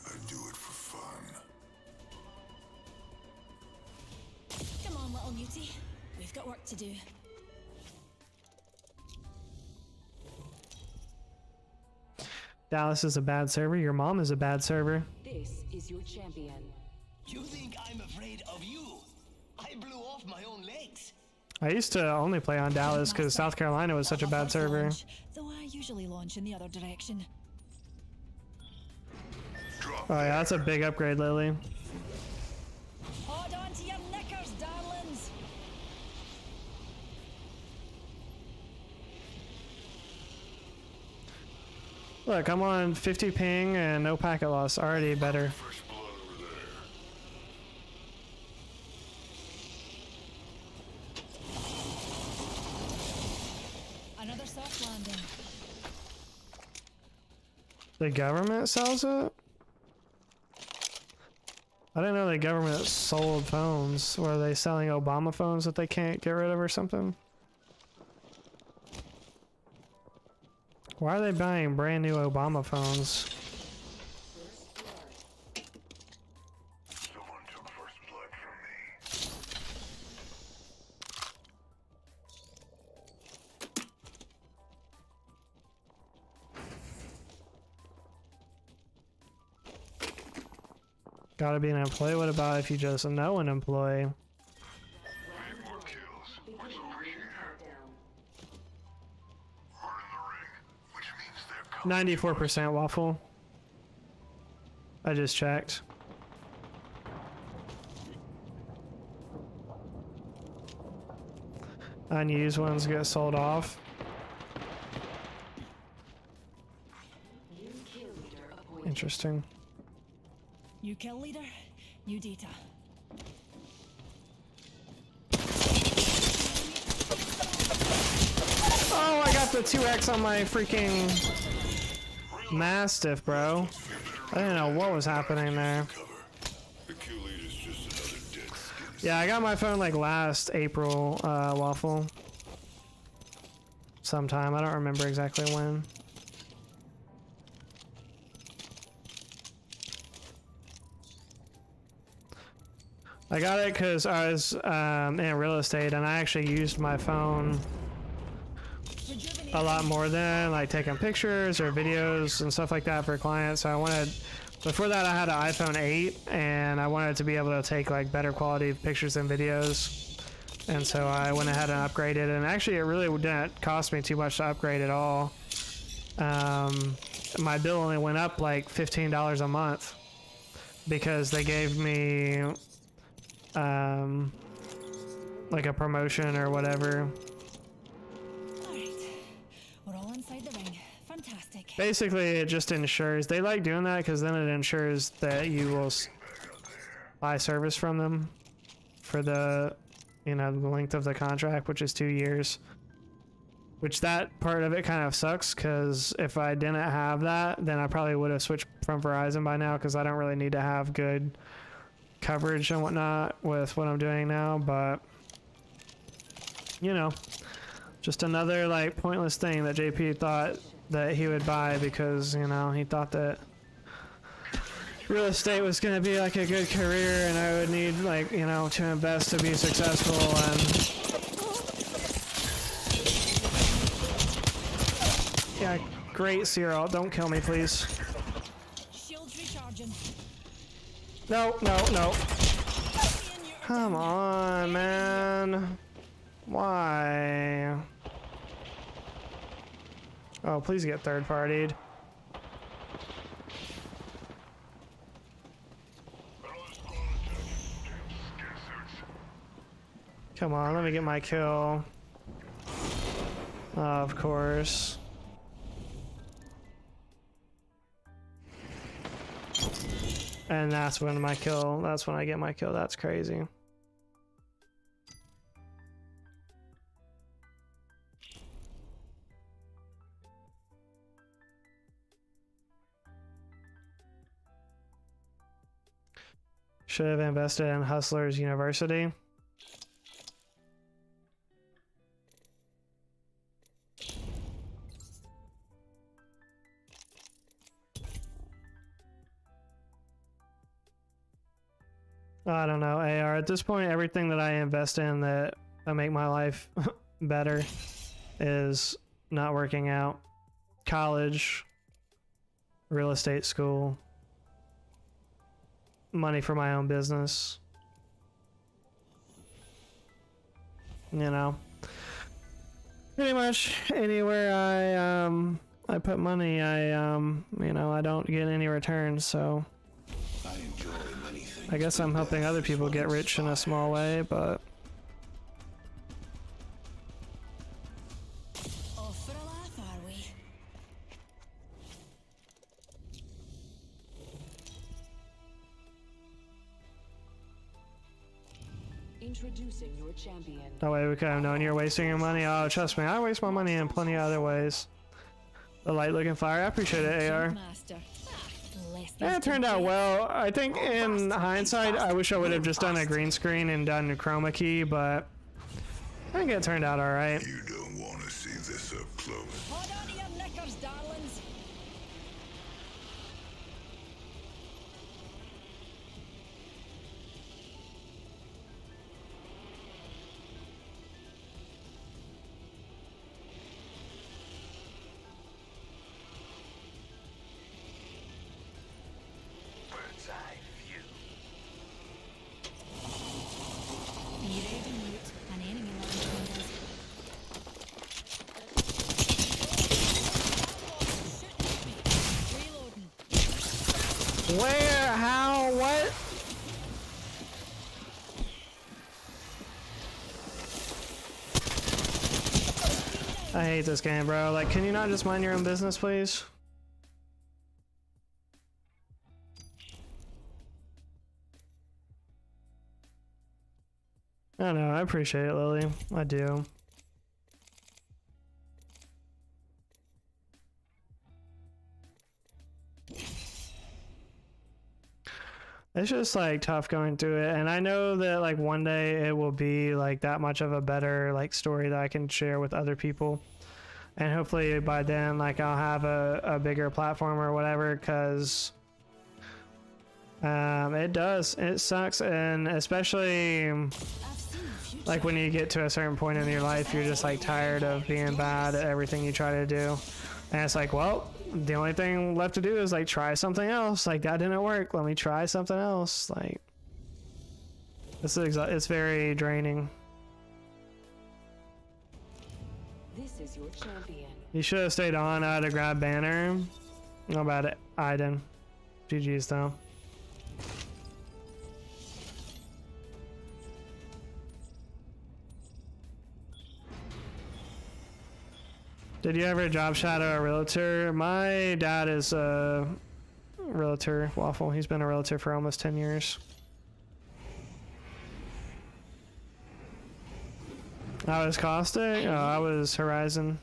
I do it for fun. Come on, little mutie. We've got work to do. Dallas is a bad server. Your mom is a bad server. This is your champion. You think I'm afraid of you? I blew off my own legs. I used to only play on Dallas because South Carolina was such a bad server. Launch, though I usually launch in the other direction. Oh yeah, that's a big upgrade, Lily. Hold on to your knickers, darlings. Look, I'm on 50 ping and no packet loss. Already better. First blood over there. Another soft landing. The government sells it? I didn't know the government sold phones. Were they selling Obama phones that they can't get rid of or something? Why are they buying brand new Obama phones? Someone took first blood from me. Gotta be an employee. What about if you just know an employee? More kills. What's over here? We're in the ring, which means they're coming. 94% waffle. I just checked. Unused ones get sold off. New kill leader appointed. Interesting. New kill leader, new data. Oh, I got the 2x on my freaking Mastiff, bro. I didn't know what was happening there. Cover. The kill lead is just another dead skin. Yeah, I got my phone like last April, Waffle. Sometime, I don't remember exactly when. I got it because I was in real estate and I actually used my phone a lot more than like taking pictures or videos and stuff like that for clients. So I wanted, before that I had an iPhone 8 and I wanted to be able to take like better quality pictures and videos. And so I went ahead and upgraded, and actually it really didn't cost me too much to upgrade at all. My bill only went up like $15 a month because they gave me like a promotion or whatever. Alright. We're all inside the ring. Fantastic. Basically, it just ensures, they like doing that because then it ensures that you will buy service from them for the, you know, the length of the contract, which is 2 years. Which that part of it kind of sucks, because if I didn't have that, then I probably would have switched from Verizon by now, because I don't really need to have good coverage and whatnot with what I'm doing now. But, you know, just another like pointless thing that JP thought that he would buy because, you know, he thought that real estate was going to be like a good career and I would need, like, you know, to invest to be successful. And yeah, great, Cyril. Don't kill me, please. Shields recharging. No, no, no. Come on, man. Why? Oh, please get third-partied. Come on, let me get my kill. Of course. And that's when my kill, that's when I get my kill. That's crazy. Should have invested in Hustlers University. I don't know, AR. At this point, everything that I invest in that make my life better is not working out. College, real estate school, money for my own business. You know, pretty much anywhere I put money, you know, I don't get any returns, so I guess I'm helping other people get rich in a small way, but Off for a laugh, are we? Introducing your champion. that way we could have known you're wasting your money. Oh, trust me, I waste my money in plenty of other ways. The light looking fire, I appreciate it, AR. Master. Bless these Yeah, it turned out good well. I think in hindsight, I wish I would have just done a green screen and done a chroma key, but I think it turned out alright. You don't want to see this up close. Hold on to your knickers, darlings. Bird's eye view. Be ready, mute. An enemy line behind us. Reloading. Where? How? What? I hate this game, bro. Like, can you not just mind your own business, please? I know, I appreciate it, Lily. I do. It's just like tough going through it, and I know that like one day it will be like that much of a better like story that I can share with other people, and hopefully by then like I'll have a bigger platform or whatever, because it sucks, and especially I've seen a few Like when you get to a certain point in your life, you're just like tired of being bad at everything you try to do. And it's like, well, the only thing left to do is like try something else. Like that didn't work. Let me try something else. Like it's very draining. This is your champion. You should have stayed on. I had to grab banner. How about it, Aiden? GG's though. Did you ever job shadow a realtor? My dad is a realtor, Waffle. He's been a realtor for almost 10 years. I was Caustic? Oh, I was Horizon.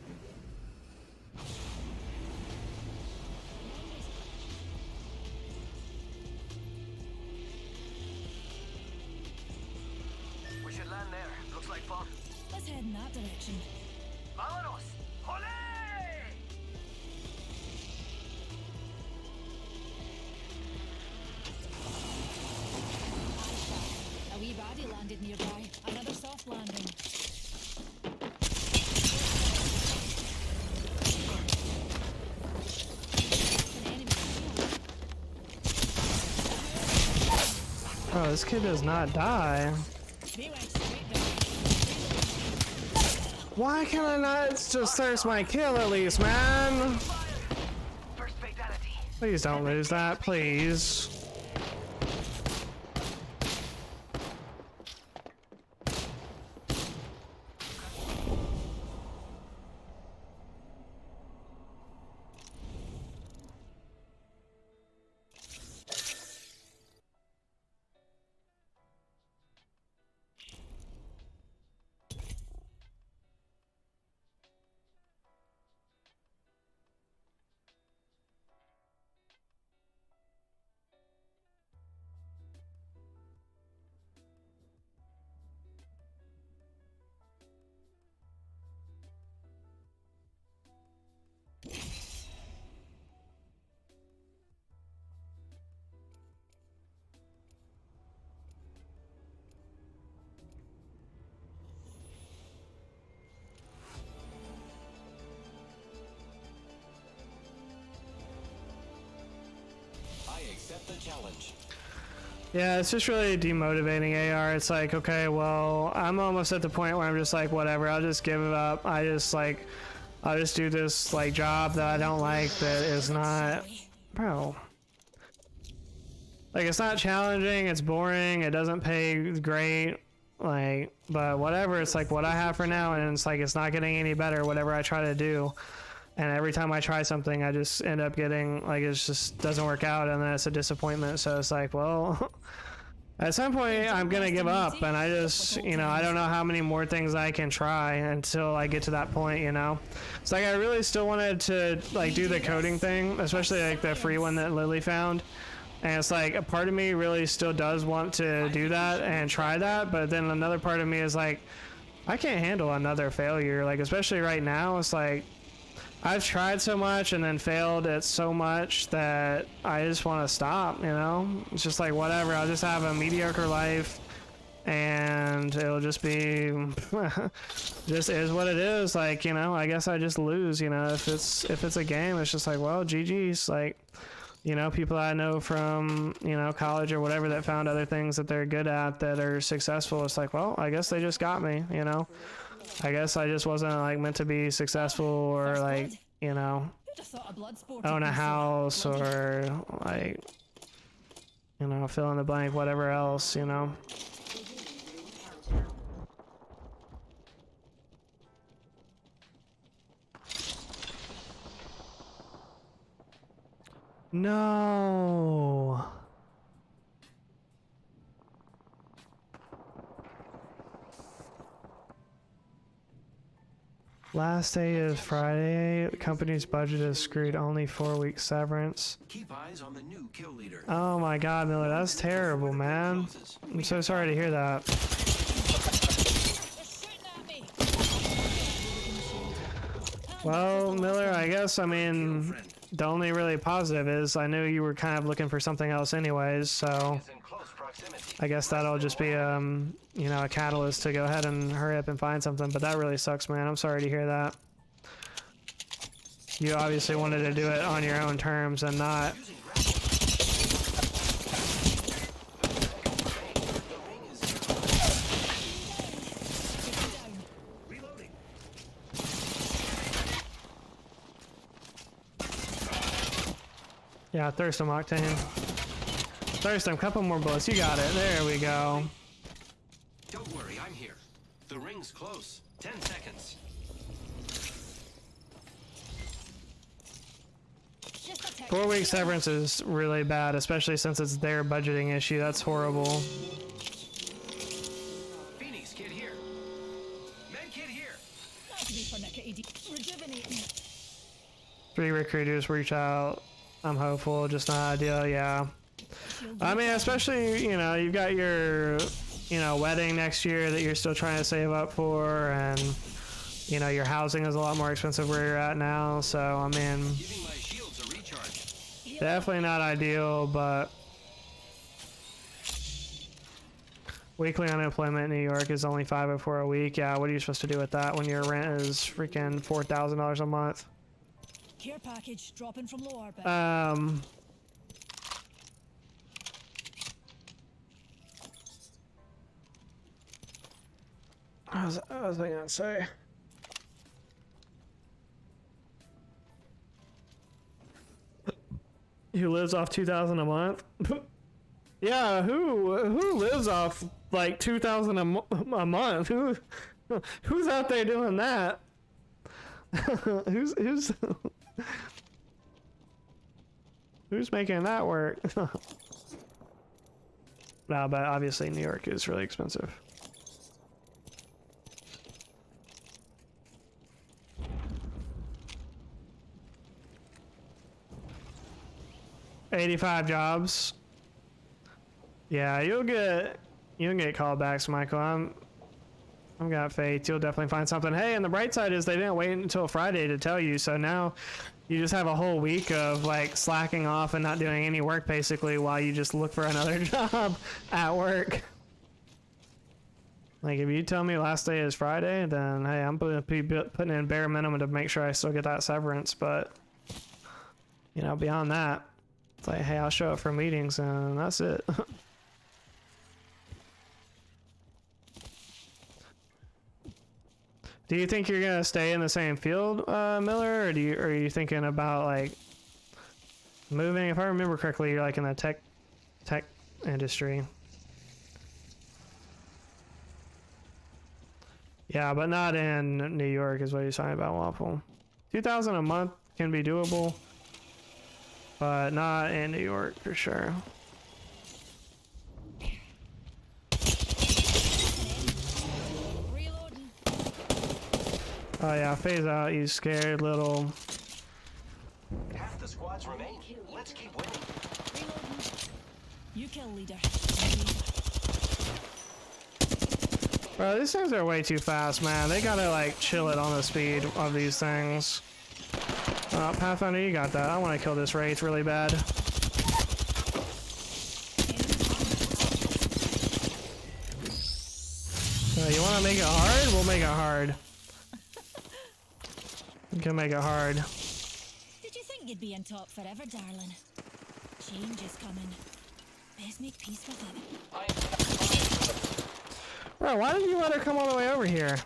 We should land there. Looks like fun. Let's head in that direction. Vámonos! Ole! A wee baddie landed nearby. Another soft landing. An enemy Oh, this kid does not die. They went straight down. Why can I not just thirst my kill at least, man? First fatality. Please don't lose that, please. Yeah, it's just really demotivating AR. It's like, okay, well, I'm almost at the point where I'm just like, whatever, I'll just give it up. I'll just do this like job that I don't like, that is not, bro. Like, it's not challenging, it's boring, it doesn't pay great, like, but whatever, it's like what I have for now, and it's like, it's not getting any better, whatever I try to do. And every time I try something, I just end up getting, like, it just doesn't work out, and then it's a disappointment. So it's like, well, at some point, I'm going to give up, and I just, you know, I don't know how many more things I can try until I get to that point, you know? It's like, I really still wanted to, like, do the coding thing, especially, like, the free one that Lily found. And it's like, a part of me really still does want to do that and try that, but then another part of me is like, I can't handle another failure, like, especially right now, it's like, I've tried so much and then failed at so much that I just want to stop, you know? It's just like, whatever, I'll just have a mediocre life and it'll just be, just is what it is. Like, you know, I guess I just lose, you know? If it's a game, it's just like, well, GG's, like, you know, people I know from, you know, college or whatever that found other things that they're good at that are successful. It's like, well, I guess they just got me, you know? I guess I just wasn't like meant to be successful or like, you know, own a house or like, you know, fill in the blank, whatever else, you know. No. Last day is Friday. The company's budget is screwed. Only 4 weeks severance. Keep eyes on the new kill leader. Oh my God, Miller, that's terrible, man. I'm so sorry to hear that. Well, Miller, I guess, I mean, the only really positive is I knew you were kind of looking for something else anyways, so I guess that'll just be you know, a catalyst to go ahead and hurry up and find something. But that really sucks, man. I'm sorry to hear that. You obviously wanted to do it on your own terms and not. Yeah, thirst him, Octane. Thirst him, couple more bullets. You got it. There we go. Don't worry, I'm here. The ring's close. 10 seconds. Just a tick. 4-week severance is really bad, especially since it's their budgeting issue. That's horrible. Phoenix kid here. Med kid here. Not to be pernickety. Rejuvenating. 3 recruiters reach out. I'm hopeful, just not ideal, yeah. I mean, especially, you know, you've got your, you know, wedding next year that you're still trying to save up for, and, you know, your housing is a lot more expensive where you're at now, so, I mean, Giving my shields a recharge. definitely not ideal, but weekly unemployment in New York is only $504 a week. Yeah, what are you supposed to do with that when your rent is freaking $4,000 a month? Care package dropping from low orbit. I was gonna say. Who lives off $2,000 a month? Yeah, who lives off like $2,000 a month? Who's out there doing that? who's who's making that work? No, but obviously New York is really expensive. $85 jobs. Yeah, you'll get callbacks, Michael. I've got faith. You'll definitely find something. Hey, and the bright side is they didn't wait until Friday to tell you, so now you just have a whole week of like slacking off and not doing any work basically while you just look for another job at work. Like if you tell me last day is Friday, then hey, I'm gonna be putting in bare minimum to make sure I still get that severance. But you know, beyond that, it's like, hey, I'll show up for meetings and that's it. Do you think you're gonna stay in the same field, Miller, or are you thinking about like moving? If I remember correctly, you're like in the tech industry. Yeah, but not in New York is what you're talking about, Waffle. 2,000 a month can be doable, but not in New York for sure. Oh yeah, phase out, you scared little. Half the squads remain. Let's keep winning. You kill leader. Bro, these things are way too fast, man. They gotta like chill it on the speed of these things. Pathfinder, you got that. I want to kill this Wraith really bad. You want to make it hard? We'll make it hard. We can make it hard. Did you think you'd be in top forever, darling? Change is coming. Best make peace with it. Bro, why did you let her come all the way over here?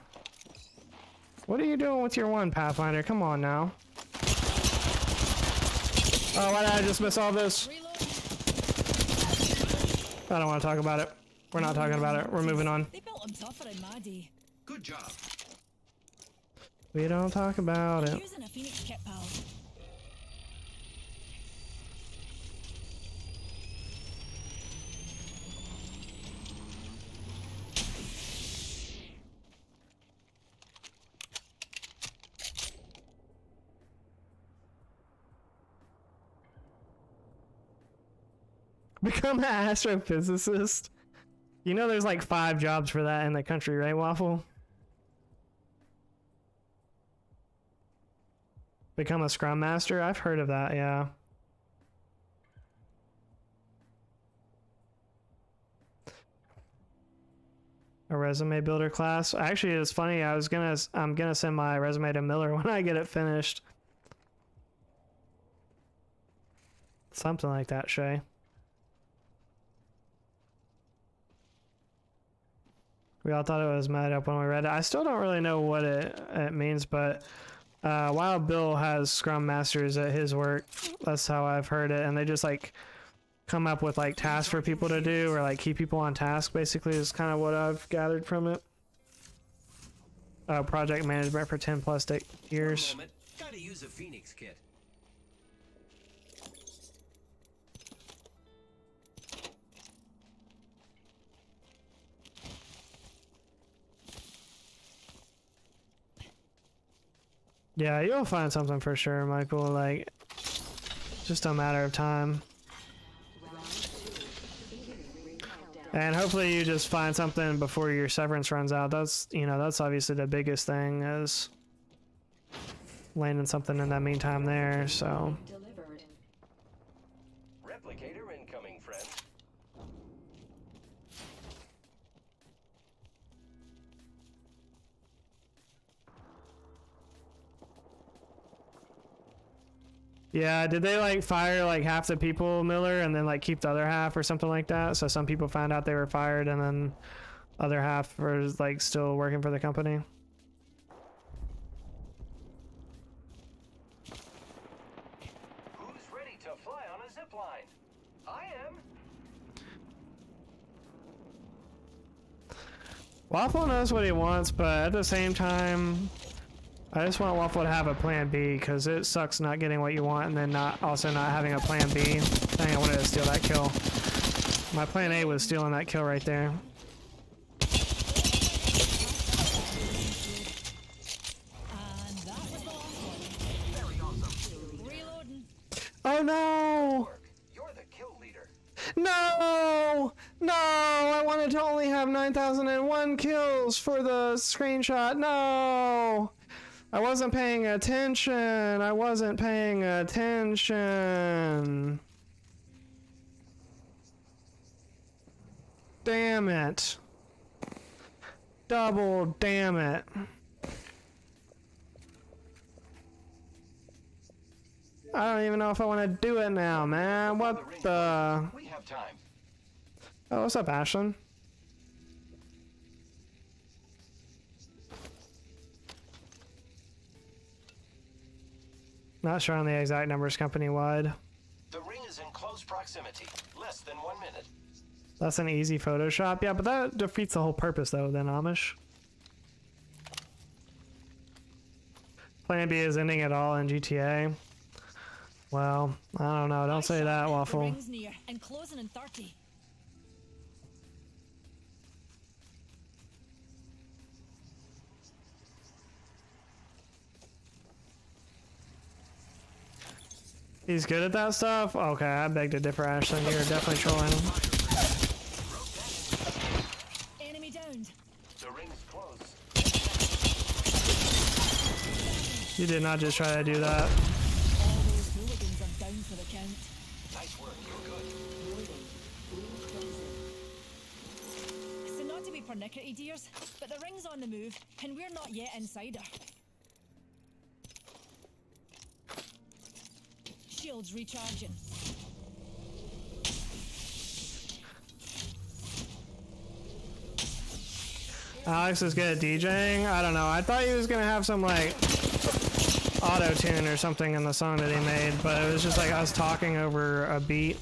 What are you doing with your one, Pathfinder? Come on now. Oh, why did I just miss all this? I don't want to talk about it. We're not talking about it. We're moving on. They built them tougher in my day. Good job. We don't talk about it. Using a Phoenix kit, pal. Become an astrophysicist. You know there's like 5 jobs for that in the country, right, Waffle? Become a scrum master? I've heard of that, yeah. A resume builder class. Actually, it's funny. I'm gonna send my resume to Miller when I get it finished. Something like that, Shay. We all thought it was made up when we read it. I still don't really know what it means, but Wild Bill has Scrum Masters at his work. That's how I've heard it, and they just like come up with like tasks for people to do, or like keep people on task. Basically, is kind of what I've gathered from it. Project management for 10+ years. Gotta use a Phoenix kit. Yeah, you'll find something for sure, Michael. Like, just a matter of time. And hopefully you just find something before your severance runs out. That's, you know, that's obviously the biggest thing, is landing something in that meantime there, so. Replicator incoming, friend. Yeah, did they like fire like half the people, Miller, and then like keep the other half or something like that? So some people found out they were fired and then other half were like still working for the company? Who's ready to fly on a zip line? I am. Waffle knows what he wants, but at the same time, I just want Waffle to have a plan B, because it sucks not getting what you want and then not having a plan B. Dang, I wanted to steal that kill. My plan A was stealing that kill right there. And that was the last one. Very awesome. Reloading. Oh no! You're the kill leader. No! No! I wanted to only have 9,001 kills for the screenshot. No! I wasn't paying attention. I wasn't paying attention. Damn it. Double damn it. I don't even know if I want to do it now, man. What the? We have time. Oh, what's up, Ashlyn? Not sure on the exact numbers company-wide. The ring is in close proximity. Less than 1 minute. That's an easy Photoshop. Yeah, but that defeats the whole purpose, though, then, Amish. Plan B is ending it all in GTA. Well, I don't know. Don't say that, The Waffle. ring's near and closing in 30. He's good at that stuff? Okay, I beg to differ, Ashlyn. You're definitely trolling him. Enemy downed. The ring's close. You did not just try to do that. All those hooligans are down for the count. Nice work. You're good. So not to be pernickety, dears, but the ring's on the move, and we're not yet inside her. Shields recharging. Alex is good at DJing? I don't know. I thought he was gonna have some like auto-tune or something in the song that he made, but it was just like us talking over a beat.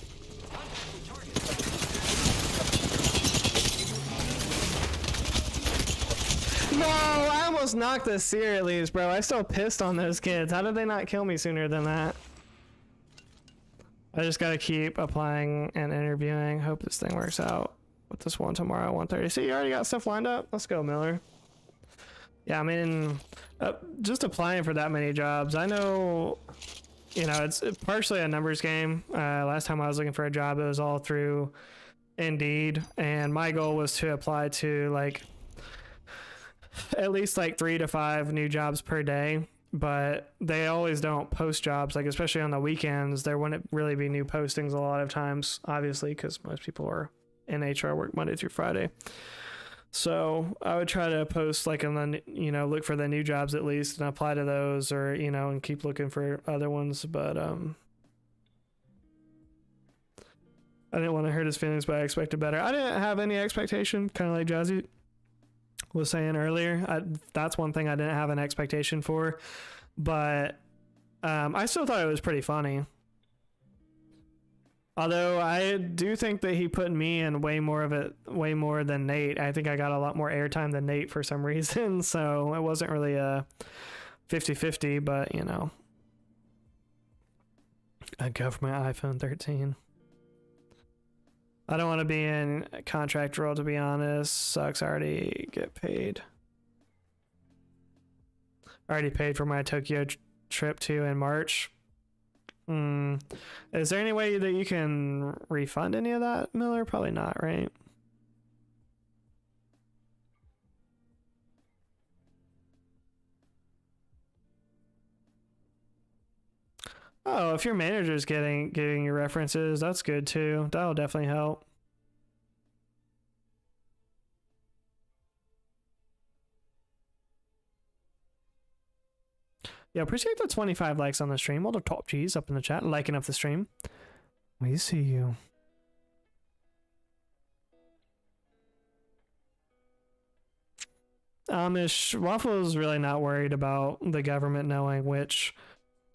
No, I almost knocked the seer at least, bro. I still pissed on those kids. How did they not kill me sooner than that? I just gotta keep applying and interviewing. Hope this thing works out with this one tomorrow at 1:30. See, you already got stuff lined up. Let's go, Miller. Yeah, I mean, just applying for that many jobs. I know, you know, it's partially a numbers game. Last time I was looking for a job, it was all through Indeed, and my goal was to apply to like at least like 3 to 5 new jobs per day. But they always don't post jobs, like especially on the weekends. There wouldn't really be new postings a lot of times, obviously, because most people are in HR work Monday through Friday. So I would try to post like and then look for the new jobs at least and apply to those, or and keep looking for other ones. But I didn't want to hurt his feelings, but I expected better. I didn't have any expectation, kind of like Jazzy was saying earlier. That's one thing I didn't have an expectation for, but I still thought it was pretty funny. Although I do think that he put me in way more than Nate. I think I got a lot more airtime than Nate for some reason, so it wasn't really a 50-50, but a government iPhone 13. I don't want to be in a contract role, to be honest. Sucks. I already get paid. Already paid for my Tokyo trip to in March. Is there any way that you can refund any of that, Miller? Probably not, right? Oh, if your manager's giving you references, that's good too. That'll definitely help. Yeah, appreciate the 25 likes on the stream. All the top G's up in the chat, liking up the stream. We see you. Amish Waffle's really not worried about the government knowing which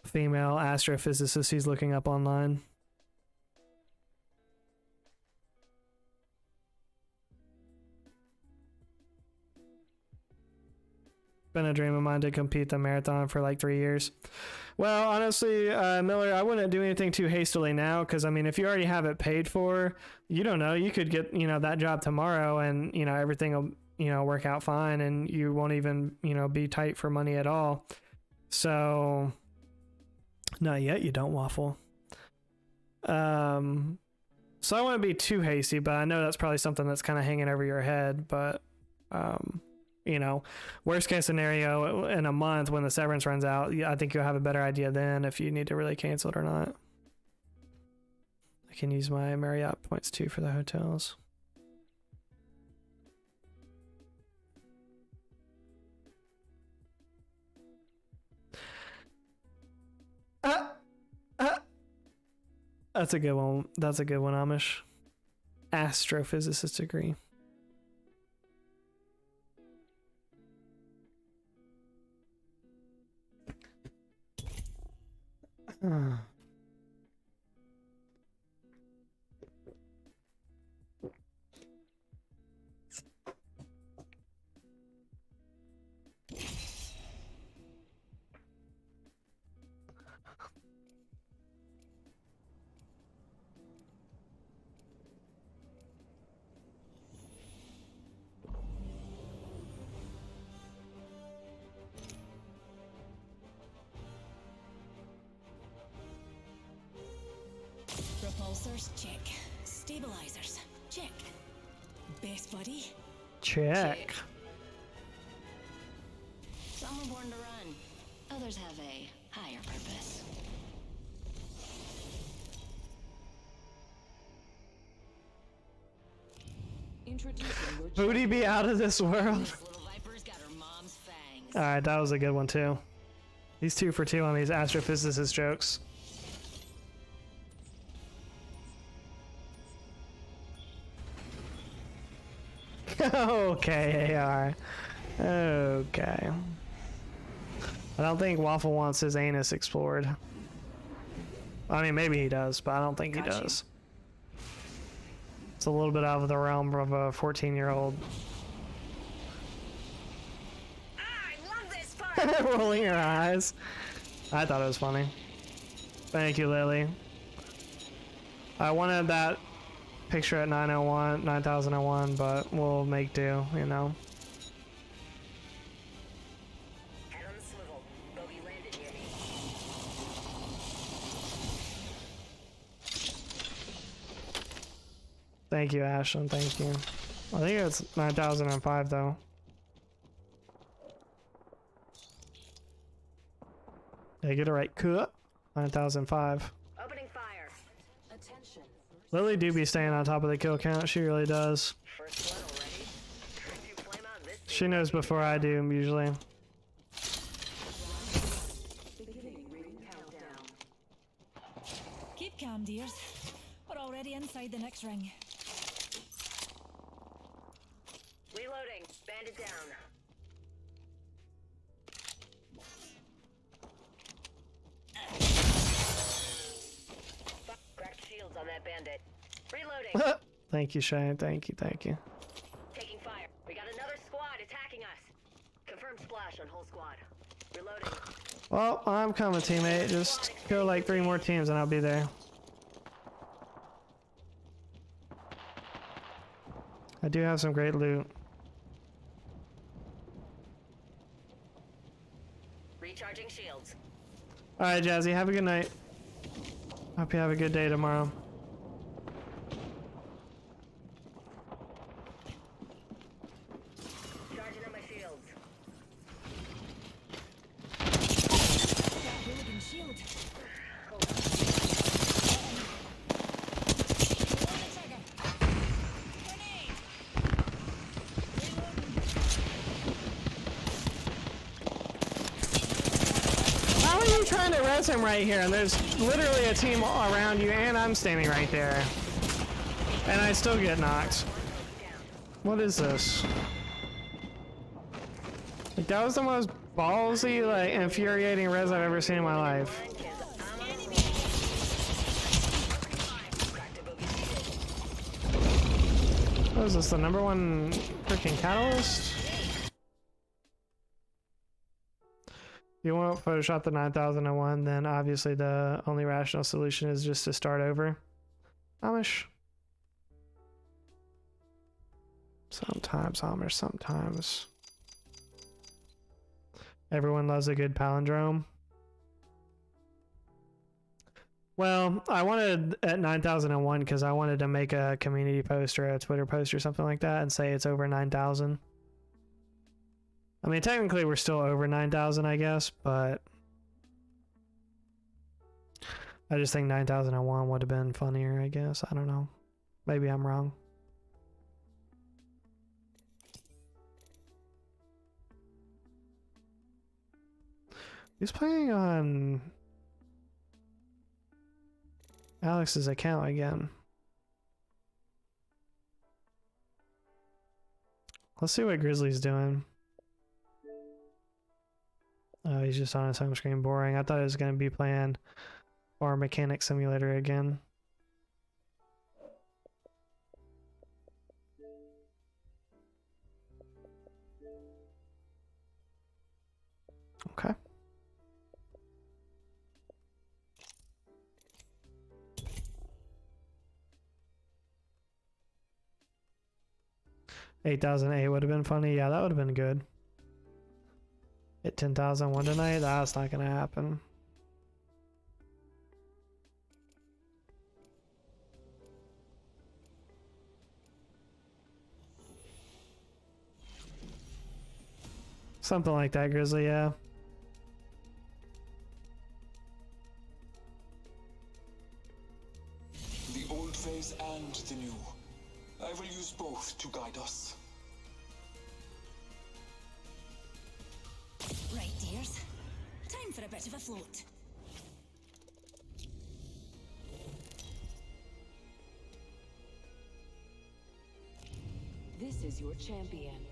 female astrophysicist he's looking up online. Been a dream of mine to compete the marathon for like 3 years. Well, honestly, Miller, I wouldn't do anything too hastily now, because I mean, if you already have it paid for, you don't know, you could get that job tomorrow, and everything will work out fine, and you won't even be tight for money at all. So not yet, you don't, Waffle. So I wouldn't be too hasty, but I know that's probably something that's kind of hanging over your head. But worst case scenario, in a month when the severance runs out, I think you'll have a better idea then if you need to really cancel it or not. I can use my Marriott points too for the hotels. That's a good one. That's a good one, Amish. Astrophysicist degree. Repulsors, check. Stabilizers, check. Best buddy? Check. Some were born to run. Others have a higher purpose. Booty be out of this world. This little viper's got her mom's fangs. Alright, that was a good one too. These 2 for 2 on these astrophysicist jokes. Okay, AR. Okay. I don't think Waffle wants his anus explored. I mean, maybe he does, but I don't think he does. It's a little bit out of the realm of a 14-year-old. I love this part. Rolling her eyes. I thought it was funny. Thank you, Lily. I wanted that picture at 9001, but we'll make do, Head on the swivel. Bogey landed near me. Thank you, Ashlyn. Thank you. I think it's 9005 though. Yeah, get it right. Cut. 9005. Opening fire. Attention. Lily do be staying on top of the kill count. She really does. First one already. She knows before I do, usually. Keep calm, dears. We're already inside the next ring. Reloading. Bandit down. Cracked shields on that bandit. Reloading. Thank you, Shane. Thank you, thank you. Taking fire. We got another squad attacking us. Confirmed splash on whole squad. Reloading. Well, I'm coming, teammate. Just kill like 3 more teams and I'll be there. I do have some great loot. Recharging shields. Alright, Jazzy, have a good night. Hope you have a good day tomorrow. Charging on my shields. That hooligan shield. Pull the trigger. Grenade. How are you trying to res him right here? And there's literally a team all around you and I'm standing right there. And I still get knocked. What is this? Like, that was the most ballsy, like, infuriating res I've ever seen in my life. What is this, the #1 freaking catalyst? If you won't Photoshop the 9001, then obviously the only rational solution is just to start over. Amish. Sometimes, Amish, sometimes. Everyone loves a good palindrome. Well, I wanted at 9001 because I wanted to make a community post or a Twitter post or something like that and say it's over 9,000. I mean, technically we're still over 9,000, I guess, but I just think 9001 would have been funnier, I guess. I don't know. Maybe I'm wrong. He's playing on Alex's account again. Let's see what Grizzly's doing. Oh, he's just on his home screen, boring. I thought he was going to be playing Farm Mechanic Simulator again. Okay. $8,008 would have been funny. Yeah, that would have been good. Hit 10,001 tonight. That's not gonna happen. Something like that, Grizzly. Yeah. The old phase and the new. I will use both to guide us. Right, dears. Time for a bit of a float. This is your champion.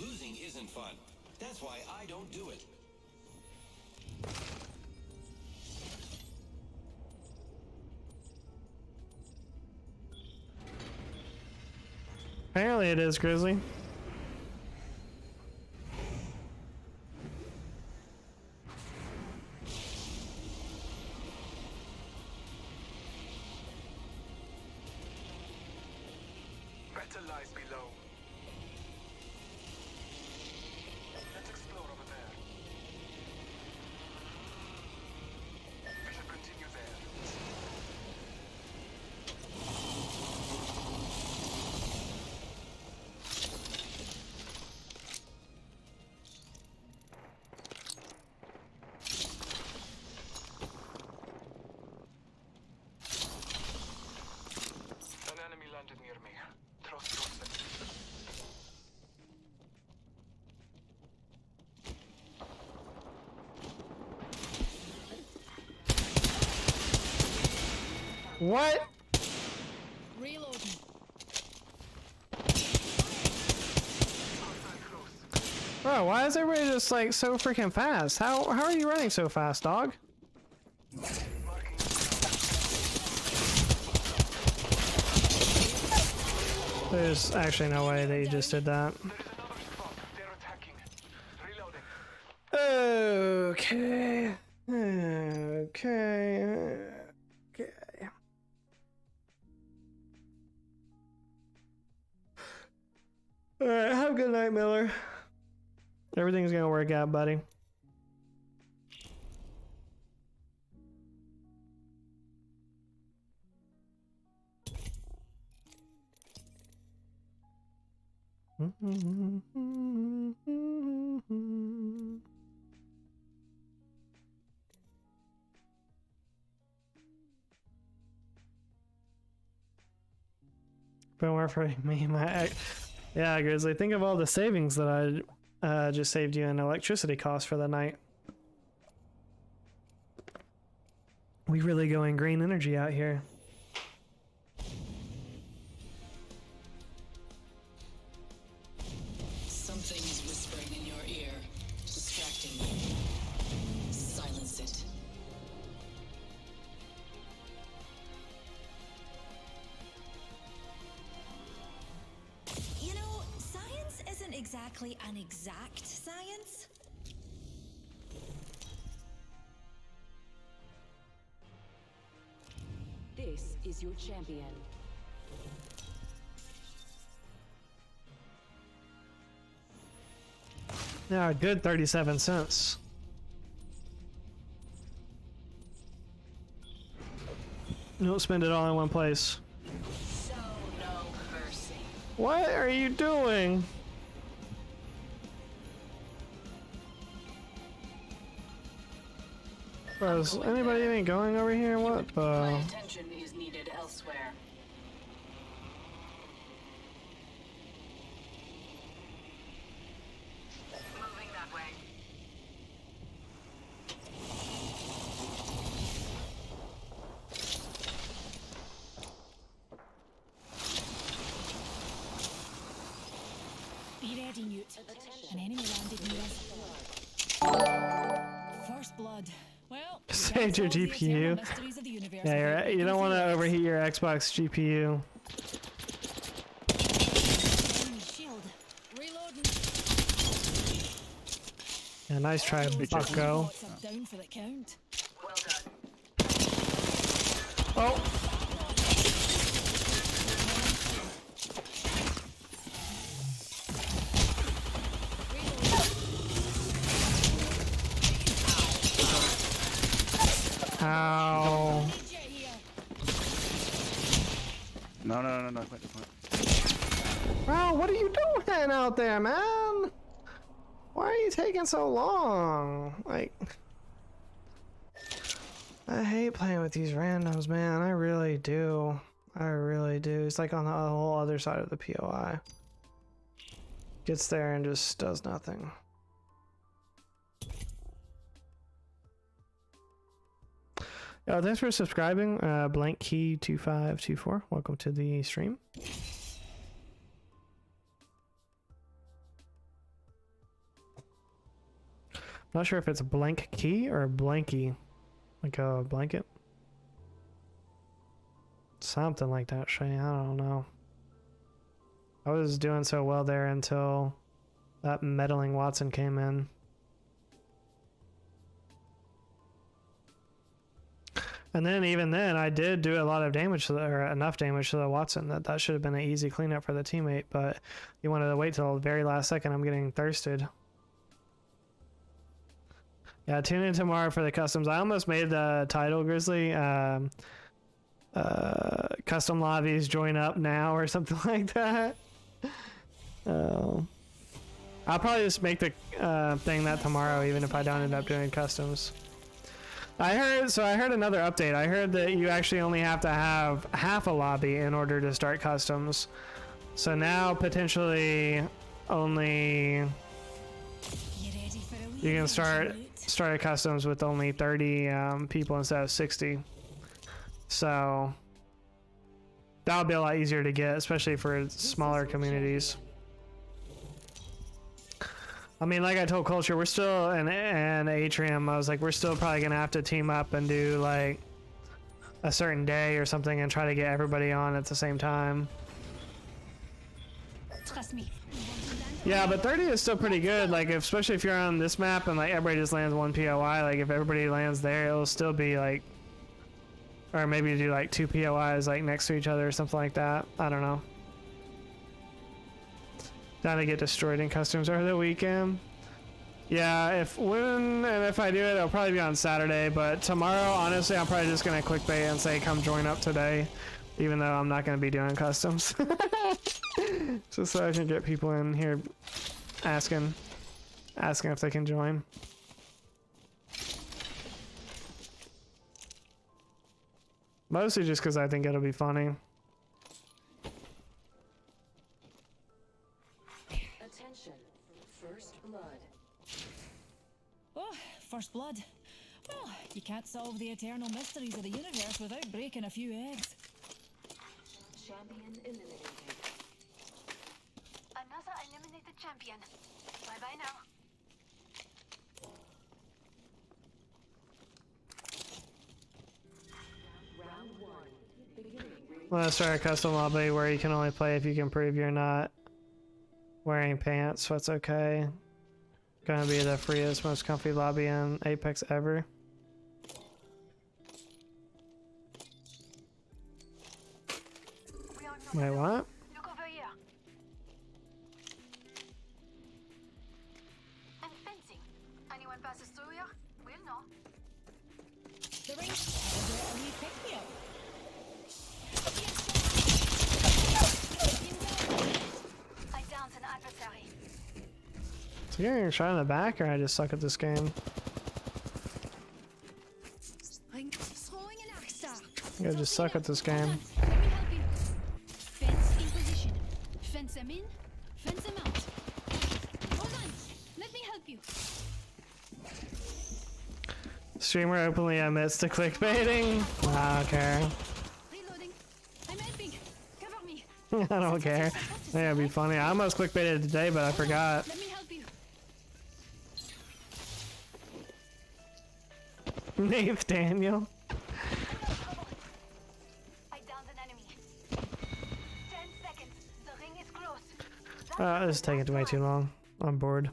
Losing isn't fun. That's why I don't do it. Apparently it is, Grizzly. Better lies below. Let's explore over there. We should continue there. An enemy landed near me. Trust your senses. What? Reloading. Bro, why is everybody just like so freaking fast? How are you running so fast, dog? There's actually no way that you just did that. Okay. Okay. Okay. Alright, have a good night, Miller. Everything's gonna work out, buddy. Been worth for me, yeah, Grizzly. Think of all the savings that I just saved you in electricity costs for the night. We really going green energy out here. Something is whispering in your ear, distracting you. Silence it. You know, science isn't exactly an exact science. This is your champion. Yeah, a good 37 cents. Don't spend it all in one place. Show no mercy. What are you doing? Bro, is anybody even going over here? What My the? attention is needed elsewhere. Moving that way. Be ready, Newt. An enemy landed near us. First blood. Well, Save your that's all the GPU. eternal mysteries of the universe Yeah, you're without right. You don't want to making overheat your Xbox GPU. enemy shield. Reloading. Yeah, nice try, bucko. Bots are down for the count. Well done. Oh! Ow. No, point. Bro, what are you doing out there, man? Why are you taking so long? Like, I hate playing with these randoms, man. I really do. I really do. It's like on the whole other side of the POI. Gets there and just does nothing. Oh, thanks for subscribing, Blank Key 2524. Welcome to the stream. Not sure if it's a blank key or a blankie, like a blanket. Something like that, Shay. I don't know. I was doing so well there until that meddling Watson came in. And then even then, I did do a lot of damage to the, or enough damage to the Watson that should have been an easy cleanup for the teammate. But you wanted to wait till the very last second. I'm getting thirsted. Yeah, tune in tomorrow for the customs. I almost made the title, Grizzly. Custom lobbies join up now or something like that. I'll probably just make the thing that tomorrow, even if I don't end up doing customs. I heard another update. I heard that you actually only have to have half a lobby in order to start customs. So now potentially only you can start a customs with only 30 people instead of 60. So that would be a lot easier to get, especially for smaller communities. I mean, like I told Culture, we're still in Atrium. I was like, we're still probably gonna have to team up and do like a certain day or something and try to get everybody on at the same time. Trust me. Yeah, but 30 is still pretty good. Like, especially if you're on this map and like everybody just lands one POI. Like, if everybody lands there, it'll still be like, or maybe do like 2 POIs like next to each other or something like that. I don't know. Down to get destroyed in customs over the weekend. Yeah, if I do it, it'll probably be on Saturday. But tomorrow, honestly, I'm probably just gonna clickbait and say come join up today, even though I'm not gonna be doing customs. Just so I can get people in here asking if they can join. Mostly just because I think it'll be funny. Attention. First blood. Oh, first blood. Well, you can't solve the eternal mysteries of the universe without breaking a few eggs. Champion eliminated. Another eliminated champion. Bye bye now. Round 1. Beginning. Let's start a custom lobby where you can only play if you can prove you're not wearing pants, so it's okay. Gonna be the freest, most comfy lobby in Apex ever. Wait, what? Look over here. And fencing. Anyone passes through here? We'll know. The ring. A wee pick me up. I downed an adversary. So you're getting shot in the back, or I just suck at this game? I'm throwing an arc star. I just suck at this game. Let me help you. Fence in position. Fence them in. Fence them out. Hold on. Let me help you. Streamer openly admits to clickbaiting. I don't care. Reloading. I'm helping. Cover me. I don't care. Yeah, it'd be funny. I almost clickbaited today, but I forgot. Let me help you. Nathaniel. I downed an enemy. 10 seconds. The ring is close. This is taking way too long. I'm bored.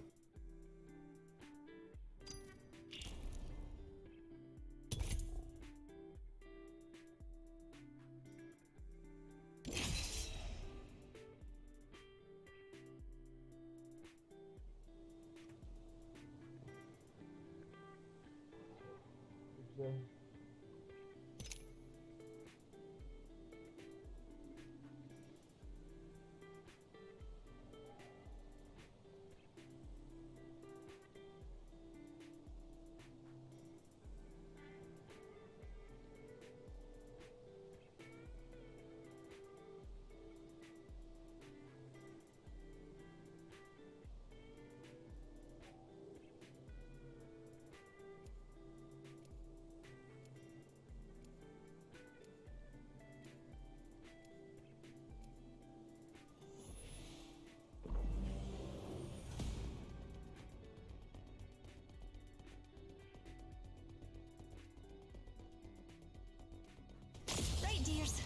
Right, dears.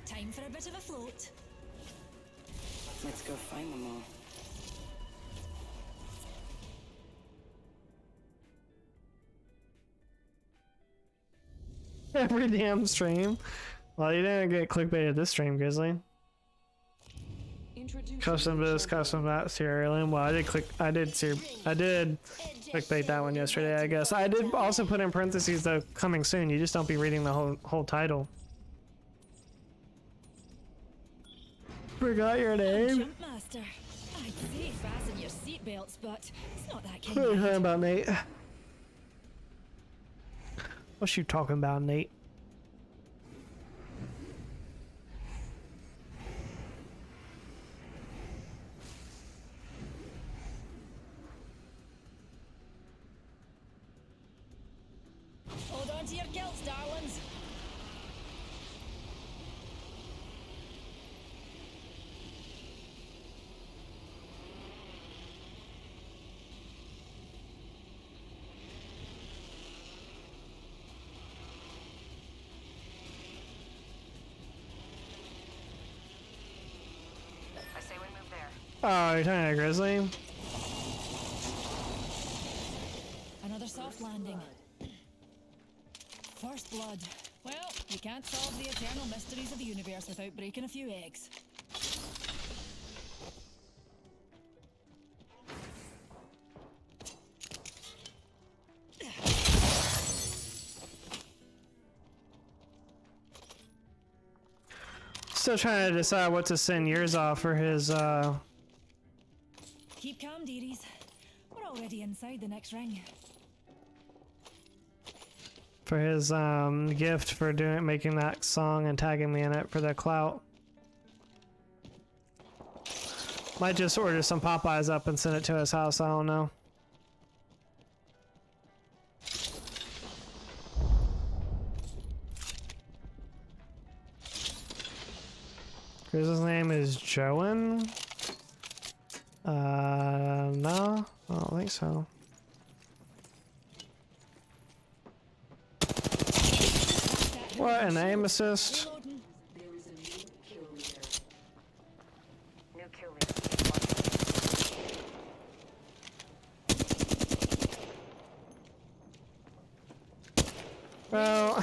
Time for a bit of a float. Let's go find them all. Every damn stream. Well, you didn't get clickbaited this stream, Grizzly. Custom this, custom that, Sierra Leone. Well, I did clickbait that one yesterday, I guess. I did also put in parentheses though, coming soon. You just don't be reading the whole title. Forgot your name. Jump master. I'd say fasten your seatbelts, but it's not that kind What are you of talking about, Nate? What you talking about, Nate? Hold on to your kilts, darlings. Oh, you're talking to Grizzly? Another soft landing. First blood. Well, you can't solve the eternal mysteries of the universe without breaking a few eggs. Still trying to decide what to send yours off for his, Keep calm, dearies. We're already inside the next ring. gift for making that song and tagging me in it for the clout. Might just order some Popeyes up and send it to his house, I don't know. His name is Joan. No, I don't think so. What, an aim assist? New kill leader. Well,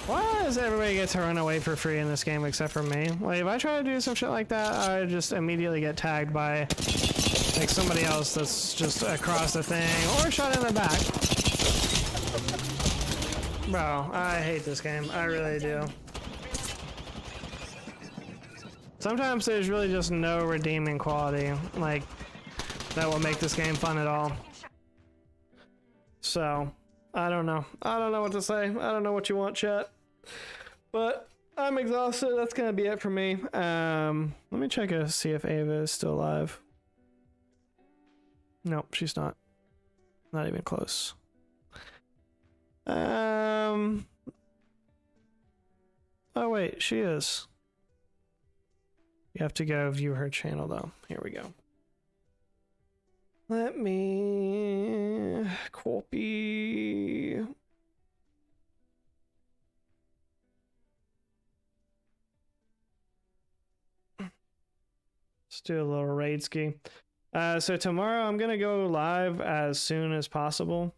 why does everybody get to run away for free in this game except for me? Like, if I try to do some shit like that, I just immediately get tagged by, like, somebody else that's just across the thing, or shot in the back. Bro, I hate this game. I really do. Sometimes there's really just no redeeming quality, like, that will make this game fun at all. So, I don't know. I don't know what to say. I don't know what you want, chat. But I'm exhausted. That's gonna be it for me. Let me check to see if Ava is still alive. Nope, she's not. Not even close. Oh wait, she is. You have to go view her channel though. Here we go. Let me copy. Let's do a little raid ski. So tomorrow I'm gonna go live as soon as possible.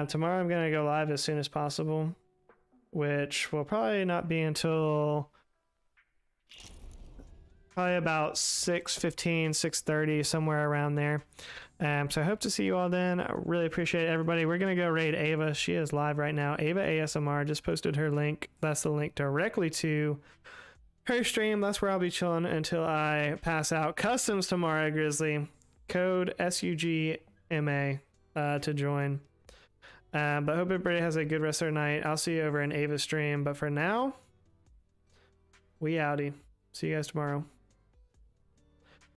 Tomorrow I'm gonna go live as soon as possible, which will probably not be until probably about 6:15, 6:30, somewhere around there. So I hope to see you all then. I really appreciate everybody. We're gonna go raid Ava. She is live right now. Ava ASMR just posted her link. That's the link directly to her stream. That's where I'll be chilling until I pass out. Customs tomorrow, Grizzly. Code SUGMA to join. But hope everybody has a good rest of their night. I'll see you over in Ava's stream. But for now, we outie. See you guys tomorrow.